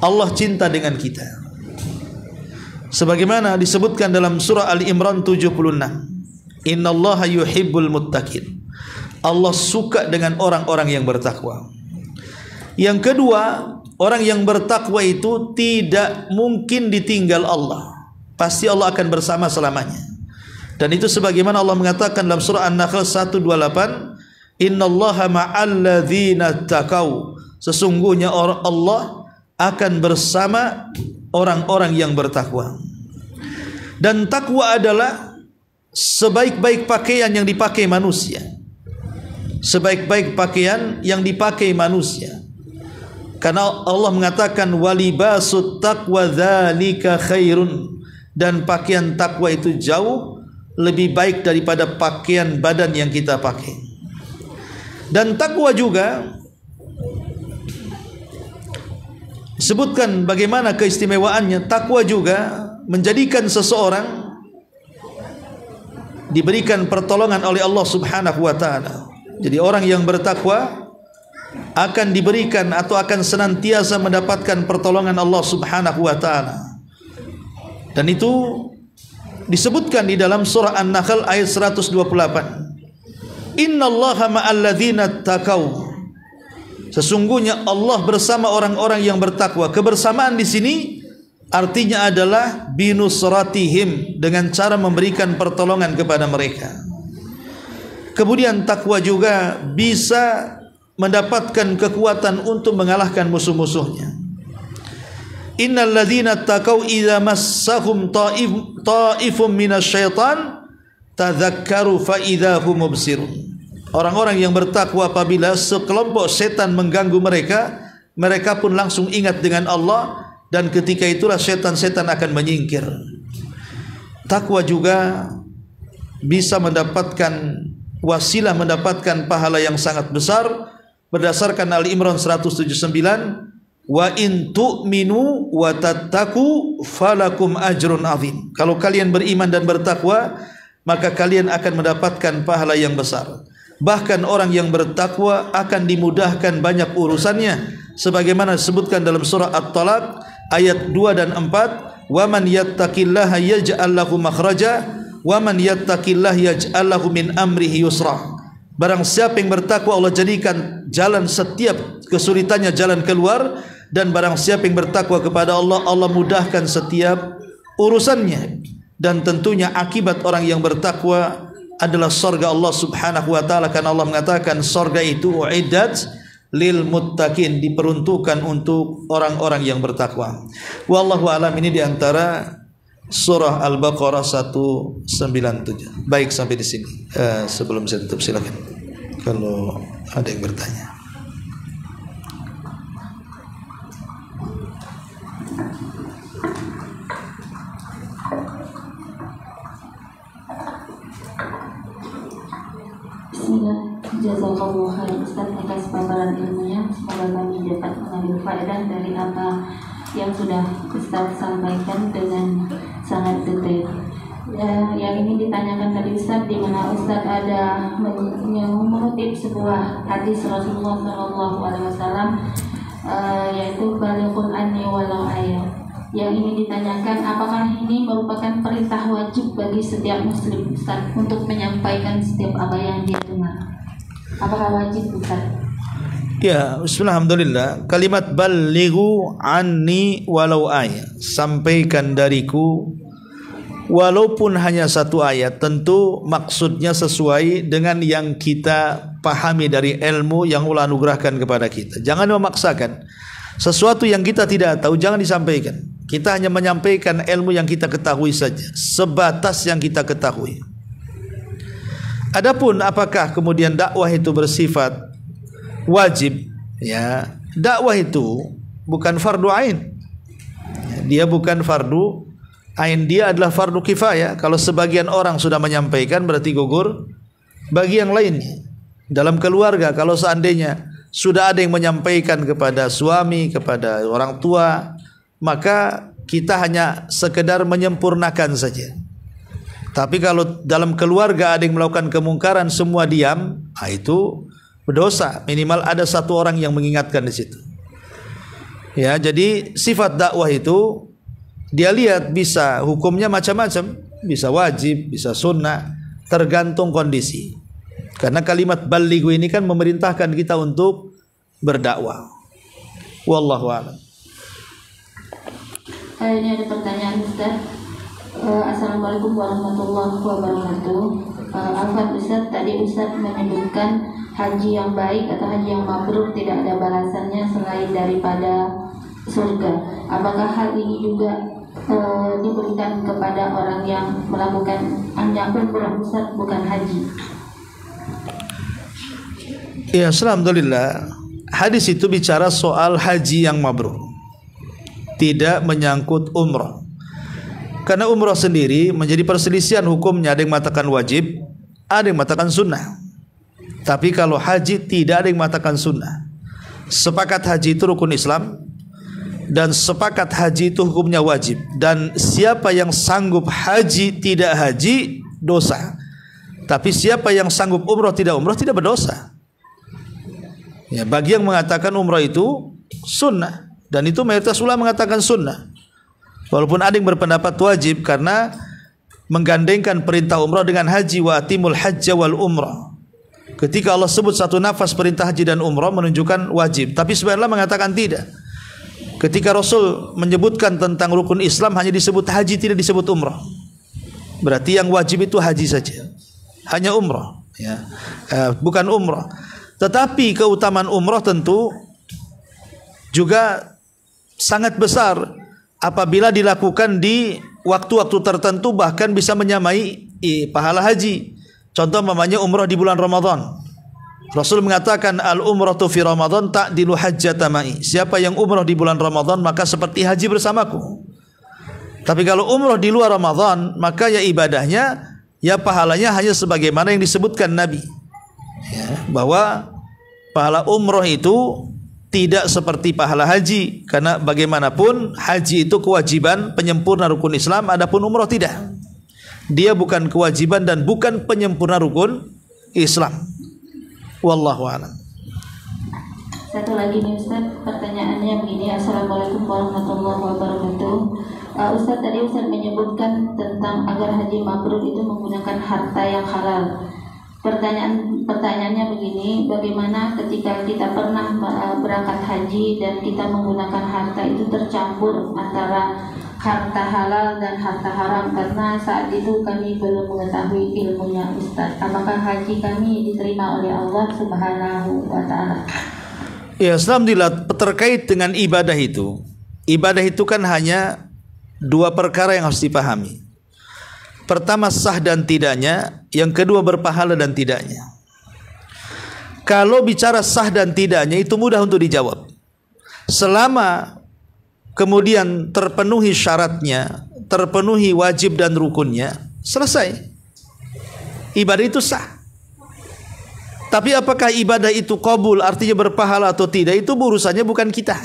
Allah cinta dengan kita. Sebagaimana disebutkan dalam surah Ali Imran 76. Innallaha yuhibbul muttaqin. Allah suka dengan orang-orang yang bertakwa. Yang kedua, orang yang bertakwa itu tidak mungkin ditinggal Allah. Pasti Allah akan bersama selamanya. Dan itu sebagaimana Allah mengatakan dalam surah An-Nahl 128, Innallaha ma'alladzina taqau. Sesungguhnya Allah akan bersama orang-orang yang bertakwa. Dan takwa adalah sebaik-baik pakaian yang dipakai manusia. Sebaik-baik pakaian yang dipakai manusia. Karena Allah mengatakan walibasut taqwa dzalika khairun, dan pakaian takwa itu jauh lebih baik daripada pakaian badan yang kita pakai. Dan takwa juga disebutkan bagaimana keistimewaannya. Takwa juga menjadikan seseorang diberikan pertolongan oleh Allah Subhanahu wa taala. Jadi orang yang bertakwa akan diberikan atau akan senantiasa mendapatkan pertolongan Allah Subhanahu wa taala. Dan itu disebutkan di dalam surah An-Nahl ayat 128. Innallaha ma'al ladzina taqau. Sesungguhnya Allah bersama orang-orang yang bertakwa. Kebersamaan di sini artinya adalah binusratihim, dengan cara memberikan pertolongan kepada mereka. Kemudian takwa juga bisa mendapatkan kekuatan untuk mengalahkan musuh-musuhnya. Innal ladzina taqau idza massahum ta'ifum minasyaitan tadzakkaru fa idza hum mubsirun. Orang-orang yang bertakwa apabila sekelompok setan mengganggu mereka, mereka pun langsung ingat dengan Allah, dan ketika itulah setan-setan akan menyingkir. Takwa juga bisa mendapatkan wasilah, mendapatkan pahala yang sangat besar berdasarkan Al-Imran 179, wa in tu'minu wa tattaqu falakum ajrun azim. Kalau kalian beriman dan bertakwa, maka kalian akan mendapatkan pahala yang besar. Bahkan orang yang bertakwa akan dimudahkan banyak urusannya, sebagaimana disebutkan dalam surah At-Talaq ayat 2 dan 4, wa man yattaqillaha yaj'al lahu makhraja wa man yattaqillaha yaj'al lahu min amrihi yusra. Barang siapa yang bertakwa, Allah jadikan jalan setiap kesulitannya jalan keluar, dan barang siapa yang bertakwa kepada Allah, Allah mudahkan setiap urusannya. Dan tentunya akibat orang yang bertakwa adalah surga Allah Subhanahu wa taala, karena Allah mengatakan surga itu uiddat lil muttaqin, diperuntukkan untuk orang-orang yang bertakwa. Wallahu alam. Ini diantara surah Al-Baqarah 197. Baik, sampai di sini. Sebelum saya tutup, silakan kalau ada yang bertanya. Jazakallahu khairan Ustaz atas paparan ilmunya. Semoga kami dapat mengambil faedah dari apa yang sudah Ustaz sampaikan dengan sangat detail. Yang ingin ditanyakan tadi Ustaz, di mana Ustaz ada mengutip sebuah hadis Rasulullah SAW, yaitu balighun anni walau ayat. Yang ingin ditanyakan, apakah ini merupakan perintah wajib bagi setiap muslim Ustaz untuk menyampaikan setiap apa yang dia dengar? Apakah wajib Ustaz? Ya, bismillahirrahmanirrahim. Kalimat balighu anni walau ayat, sampaikan dariku walaupun hanya satu ayat. Tentu maksudnya sesuai dengan yang kita pahami dari ilmu yang Allah anugerahkan kepada kita. Jangan memaksakan sesuatu yang kita tidak tahu, jangan disampaikan. Kita hanya menyampaikan ilmu yang kita ketahui saja, sebatas yang kita ketahui. Adapun apakah kemudian dakwah itu bersifat wajib? Ya, dakwah itu bukan fardu ain. Dia bukan fardu ain, dia adalah fardu kifayah. Kalau sebagian orang sudah menyampaikan, berarti gugur bagi yang lainnya. Dalam keluarga, kalau seandainya sudah ada yang menyampaikan kepada suami, kepada orang tua, maka kita hanya sekedar menyempurnakan saja. Tapi kalau dalam keluarga ada yang melakukan kemungkaran, semua diam, itu berdosa. Minimal ada satu orang yang mengingatkan di situ. Ya, jadi sifat dakwah itu dia lihat bisa hukumnya macam-macam, bisa wajib, bisa sunnah, tergantung kondisi. Karena kalimat balighu ini kan memerintahkan kita untuk berdakwah. Wallahu a'lam. Ini ada pertanyaan Ustaz. Assalamualaikum warahmatullahi wabarakatuh. Afwan Ustaz, tadi Ustaz menyebutkan haji yang baik atau haji yang mabrur tidak ada balasannya selain daripada surga. Apakah hal ini juga diberikan kepada orang yang melakukan hanya umrah Ustaz, bukan haji? Ya, alhamdulillah. Hadis itu bicara soal haji yang mabrur, tidak menyangkut umrah. Karena umrah sendiri menjadi perselisihan hukumnya. Ada yang mengatakan wajib, ada yang mengatakan sunnah. Tapi kalau haji tidak ada yang mengatakan sunnah. Sepakat haji itu rukun Islam, dan sepakat haji itu hukumnya wajib. Dan siapa yang sanggup haji tidak haji dosa. Tapi siapa yang sanggup umrah tidak berdosa. Ya, bagi yang mengatakan umrah itu sunnah, dan itu mayoritas ulama mengatakan sunnah. Walaupun ada yang berpendapat wajib karena menggandengkan perintah umrah dengan haji, wa atimul hajja wal umrah. Ketika Allah sebut satu nafas perintah haji dan umrah menunjukkan wajib, tapi sebenarnya mengatakan tidak. Ketika Rasul menyebutkan tentang rukun Islam hanya disebut haji, tidak disebut umrah. Berarti yang wajib itu haji saja, hanya umrah, ya, bukan umrah. Tetapi keutamaan umrah tentu juga sangat besar apabila dilakukan di waktu-waktu tertentu, bahkan bisa menyamai pahala haji. Contoh namanya umrah di bulan Ramadan. Rasul mengatakan al-umratu fi Ramadan ta'dilu hajjata ma'i. Siapa yang umrah di bulan Ramadan maka seperti haji bersamaku. Tapi kalau umrah di luar Ramadan maka ya ibadahnya, ya pahalanya hanya sebagaimana yang disebutkan Nabi, ya, bahwa pahala umrah itu tidak seperti pahala haji. Karena bagaimanapun haji itu kewajiban penyempurna rukun Islam, adapun umrah tidak. Dia bukan kewajiban dan bukan penyempurna rukun Islam. Wallahu a'lam. Satu lagi nih Ustaz, pertanyaannya begini. Assalamualaikum warahmatullahi wabarakatuh. Ustaz, tadi Ustaz menyebutkan tentang agar haji mabrur itu menggunakan harta yang halal. Pertanyaannya begini, bagaimana ketika kita pernah berangkat haji dan kita menggunakan harta itu tercampur antara harta halal dan harta haram, karena saat itu kami belum mengetahui ilmunya Ustaz. Apakah haji kami diterima oleh Allah Subhanahu wa ta'ala? Ya, alhamdulillah, terkait dengan ibadah itu kan hanya dua perkara yang harus dipahami. Pertama, sah dan tidaknya. Yang kedua, berpahala dan tidaknya. Kalau bicara sah dan tidaknya itu mudah untuk dijawab. Selama kemudian terpenuhi syaratnya, terpenuhi wajib dan rukunnya, selesai. Ibadah itu sah. Tapi apakah ibadah itu qabul, artinya berpahala atau tidak, itu urusannya bukan kita.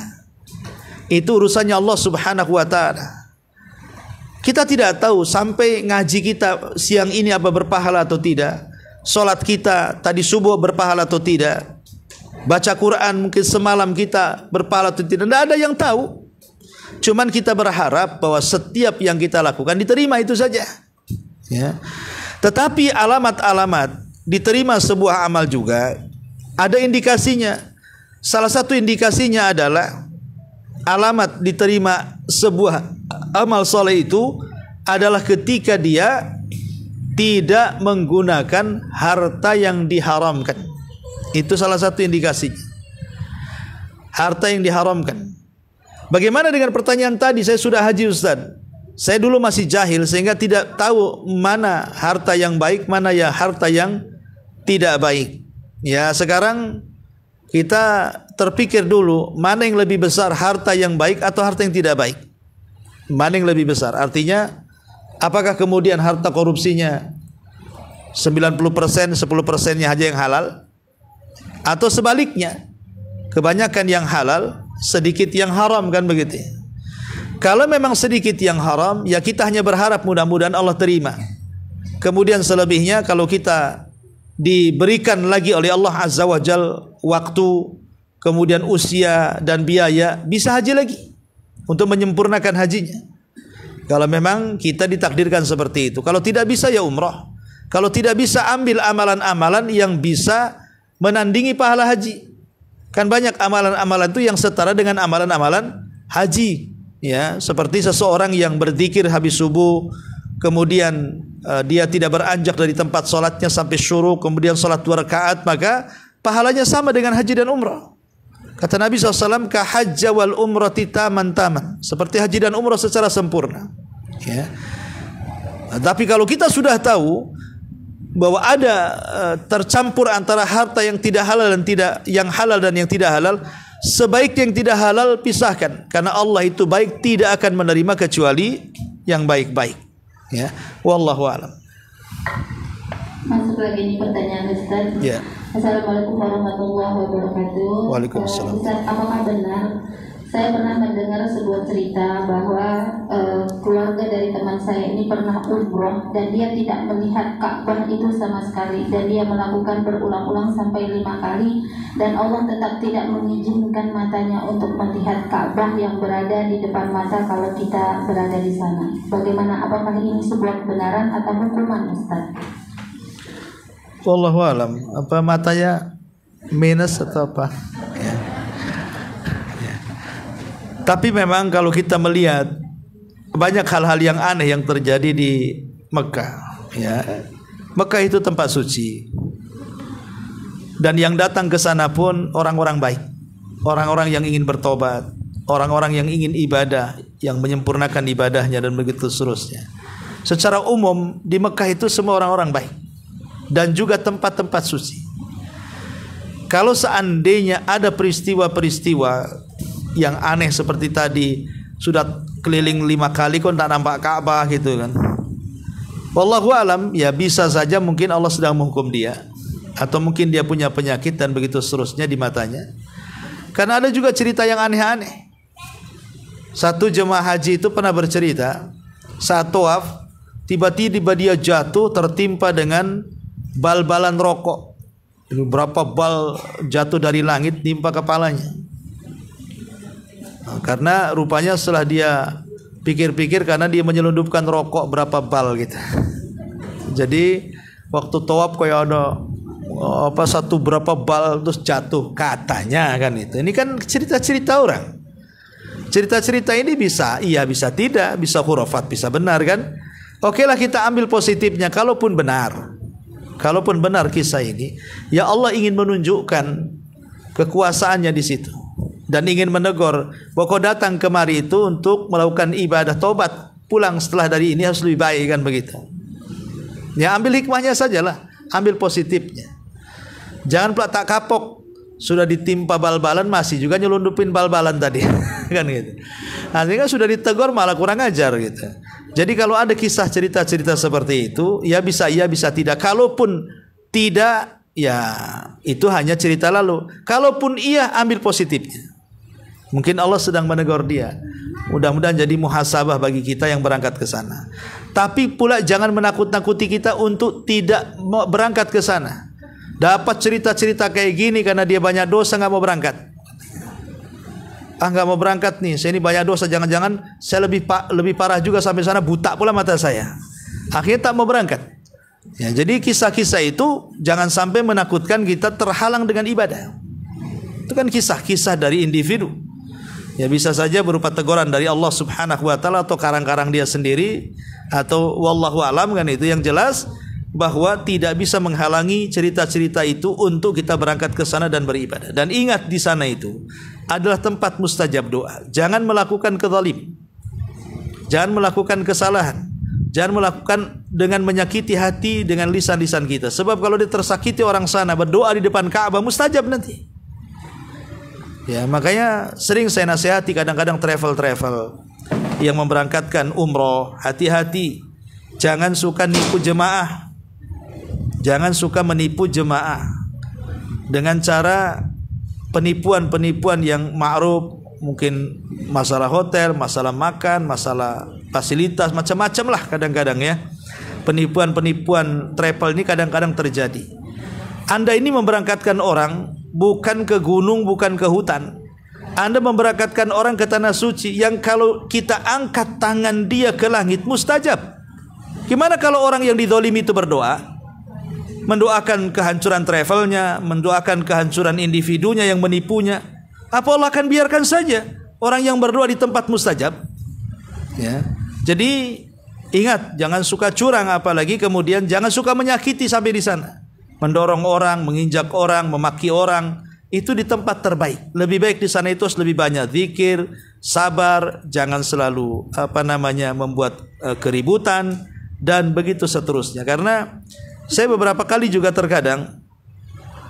Itu urusannya Allah Subhanahu wa ta'ala. Kita tidak tahu sampai ngaji kita siang ini apa berpahala atau tidak. Salat kita tadi subuh berpahala atau tidak. Baca Quran mungkin semalam kita berpahala atau tidak. Tidak ada yang tahu. Cuman kita berharap bahwa setiap yang kita lakukan diterima, itu saja. Ya. Tetapi alamat-alamat diterima sebuah amal juga ada indikasinya. Salah satu indikasinya adalah alamat diterima sebuah amal soleh itu adalah ketika dia tidak menggunakan harta yang diharamkan. Itu salah satu indikasinya. Harta yang diharamkan. Bagaimana dengan pertanyaan tadi? Saya sudah haji Ustaz. Saya dulu masih jahil sehingga tidak tahu mana harta yang baik, mana ya harta yang tidak baik. Ya, sekarang kita terpikir dulu mana yang lebih besar, harta yang baik atau harta yang tidak baik. Mana yang lebih besar? Artinya apakah kemudian harta korupsinya 90%, 10%-nya aja yang halal, atau sebaliknya kebanyakan yang halal, sedikit yang haram, kan begitu? Kalau memang sedikit yang haram, ya kita hanya berharap mudah-mudahan Allah terima. Kemudian selebihnya kalau kita diberikan lagi oleh Allah Azza wa Jal waktu, kemudian usia dan biaya, bisa haji lagi untuk menyempurnakan hajinya. Kalau memang kita ditakdirkan seperti itu. Kalau tidak bisa ya umrah. Kalau tidak bisa ambil amalan-amalan yang bisa menandingi pahala haji. Kan banyak amalan-amalan itu yang setara dengan amalan-amalan haji. Ya, seperti seseorang yang berzikir habis subuh, kemudian dia tidak beranjak dari tempat sholatnya sampai syuruk, kemudian sholat 2 rakaat, maka pahalanya sama dengan haji dan umrah. Kata Nabi SAW, ka hajja wal umrati taman-taman, seperti haji dan umrah secara sempurna. Ya. Tapi kalau kita sudah tahu bahwa ada tercampur antara harta yang tidak halal dan yang halal dan yang tidak halal, sebaik yang tidak halal pisahkan, karena Allah itu baik, tidak akan menerima kecuali yang baik-baik. Ya, wallahu a'lam. Masuk lagi nih pertanyaan Ustaz. Ya. Assalamualaikum warahmatullahi wabarakatuh. Waalaikumsalam. Ustaz, apakah benar saya pernah mendengar sebuah cerita bahwa keluarga dari teman teman saya ini pernah umroh dan dia tidak melihat Ka'bah itu sama sekali, dan dia melakukan berulang-ulang sampai 5 kali, dan Allah tetap tidak mengizinkan matanya untuk melihat Ka'bah yang berada di depan mata kalau kita berada di sana. Bagaimana, apakah ini sebuah kebenaran atau hukuman, Ustaz? Wallahu alam. Apa matanya minus atau apa? Ya. Ya. Tapi memang kalau kita melihat banyak hal-hal yang aneh yang terjadi di Mekah, ya. Mekah itu tempat suci, dan yang datang ke sana pun orang-orang baik, orang-orang yang ingin bertobat, orang-orang yang ingin ibadah, yang menyempurnakan ibadahnya, dan begitu seterusnya. Secara umum di Mekah itu semua orang-orang baik, dan juga tempat-tempat suci. Kalau seandainya ada peristiwa-peristiwa yang aneh seperti tadi, sudah keliling 5 kali kok tak nampak Ka'bah gitu kan, wallahu alam, ya bisa saja mungkin Allah sedang menghukum dia, atau mungkin dia punya penyakit dan begitu seterusnya di matanya. Karena ada juga cerita yang aneh-aneh. Satu jemaah haji itu pernah bercerita, saat tawaf tiba-tiba dia jatuh tertimpa dengan bal-balan rokok. Berapa bal jatuh dari langit nimpa kepalanya. Karena rupanya setelah dia pikir-pikir, karena dia menyelundupkan rokok berapa bal gitu. Jadi waktu tawaf kayak ada satu berapa bal terus jatuh katanya kan itu. Ini kan cerita-cerita orang. Cerita-cerita ini bisa iya bisa tidak, bisa khurafat bisa benar kan. Oke lah, kita ambil positifnya. Kalaupun benar kisah ini, ya Allah ingin menunjukkan kekuasaannya di situ, dan ingin menegur bahwa kau datang kemari itu untuk melakukan ibadah tobat, pulang setelah dari ini harus lebih baik kan begitu. Ya ambil hikmahnya sajalah, ambil positifnya. Jangan pula tak kapok, sudah ditimpa bal-balan masih juga nyelundupin bal-balan tadi kan gitu. Artinya sudah ditegur malah kurang ajar gitu. Jadi kalau ada kisah cerita-cerita seperti itu, ya bisa iya bisa tidak. Kalaupun tidak, ya itu hanya cerita lalu. Kalaupun iya, ambil positifnya. Mungkin Allah sedang menegur dia. Mudah-mudahan jadi muhasabah bagi kita yang berangkat ke sana. Tapi pula jangan menakut-nakuti kita untuk tidak berangkat ke sana. Dapat cerita-cerita kayak gini karena dia banyak dosa nggak mau berangkat. Nggak mau berangkat nih, saya ini banyak dosa, jangan-jangan saya lebih parah juga, sampai sana buta pula mata saya. Akhirnya tak mau berangkat. Ya, jadi kisah-kisah itu jangan sampai menakutkan kita terhalang dengan ibadah. Itu kan kisah-kisah dari individu. Ya bisa saja berupa teguran dari Allah Subhanahu wa taala, atau karang-karang dia sendiri, atau wallahu alam kan. Itu yang jelas bahwa tidak bisa menghalangi cerita-cerita itu untuk kita berangkat ke sana dan beribadah. Dan ingat, di sana itu adalah tempat mustajab doa. Jangan melakukan kezalim, jangan melakukan kesalahan, jangan melakukan dengan menyakiti hati dengan lisan-lisan kita. Sebab kalau dia tersakiti orang sana berdoa di depan Ka'bah, mustajab nanti. Ya makanya sering saya nasihati kadang-kadang travel yang memberangkatkan umroh, hati-hati, jangan suka nipu jemaah. Jangan suka menipu jemaah dengan cara penipuan-penipuan yang ma'ruf, mungkin masalah hotel, masalah makan, masalah fasilitas, macam-macam lah kadang-kadang ya. Penipuan-penipuan travel ini kadang-kadang terjadi. Anda ini memberangkatkan orang bukan ke gunung, bukan ke hutan. Anda memberangkatkan orang ke tanah suci yang kalau kita angkat tangan dia ke langit mustajab. Gimana kalau orang yang dizalimi itu berdoa? Mendoakan kehancuran travelnya, mendoakan kehancuran individunya yang menipunya. Apa Allah akan biarkan saja orang yang berdoa di tempat mustajab? Ya. Jadi ingat, jangan suka curang, apalagi kemudian jangan suka menyakiti sampai di sana. Mendorong orang, menginjak orang, memaki orang, itu di tempat terbaik. Lebih baik di sana itu harus lebih banyak zikir, sabar, jangan selalu membuat keributan dan begitu seterusnya. Karena saya beberapa kali juga terkadang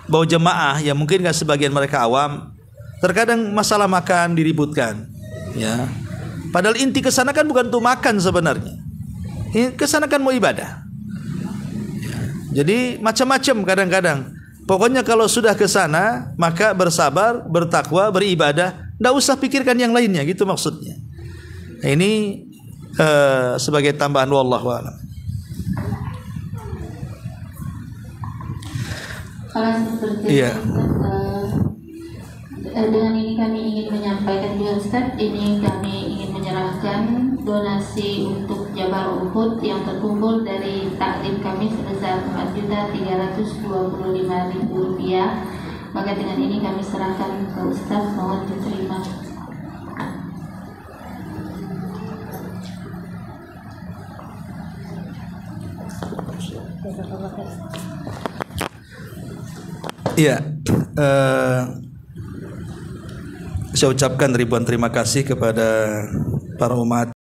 bahwa jemaah yang mungkin nggak sebagian mereka awam, terkadang masalah makan diributkan, ya. Padahal inti kesana kan bukan untuk makan sebenarnya. Kesana kan mau ibadah. Ya. Jadi macam-macam kadang-kadang. Pokoknya kalau sudah kesana maka bersabar, bertakwa, beribadah, nggak usah pikirkan yang lainnya, gitu maksudnya. Nah, ini sebagai tambahan, wallahu a'lam. Kalau seperti Iya. Dengan ini kami ingin menyampaikan juga Ustaz, ini kami ingin menyerahkan donasi untuk Jabal Uhud yang terkumpul dari takdim kami sebesar Rp4.325.000. Maka dengan ini kami serahkan ke Ustaz, mohon diterima. Iya, saya ucapkan ribuan terima kasih kepada para umat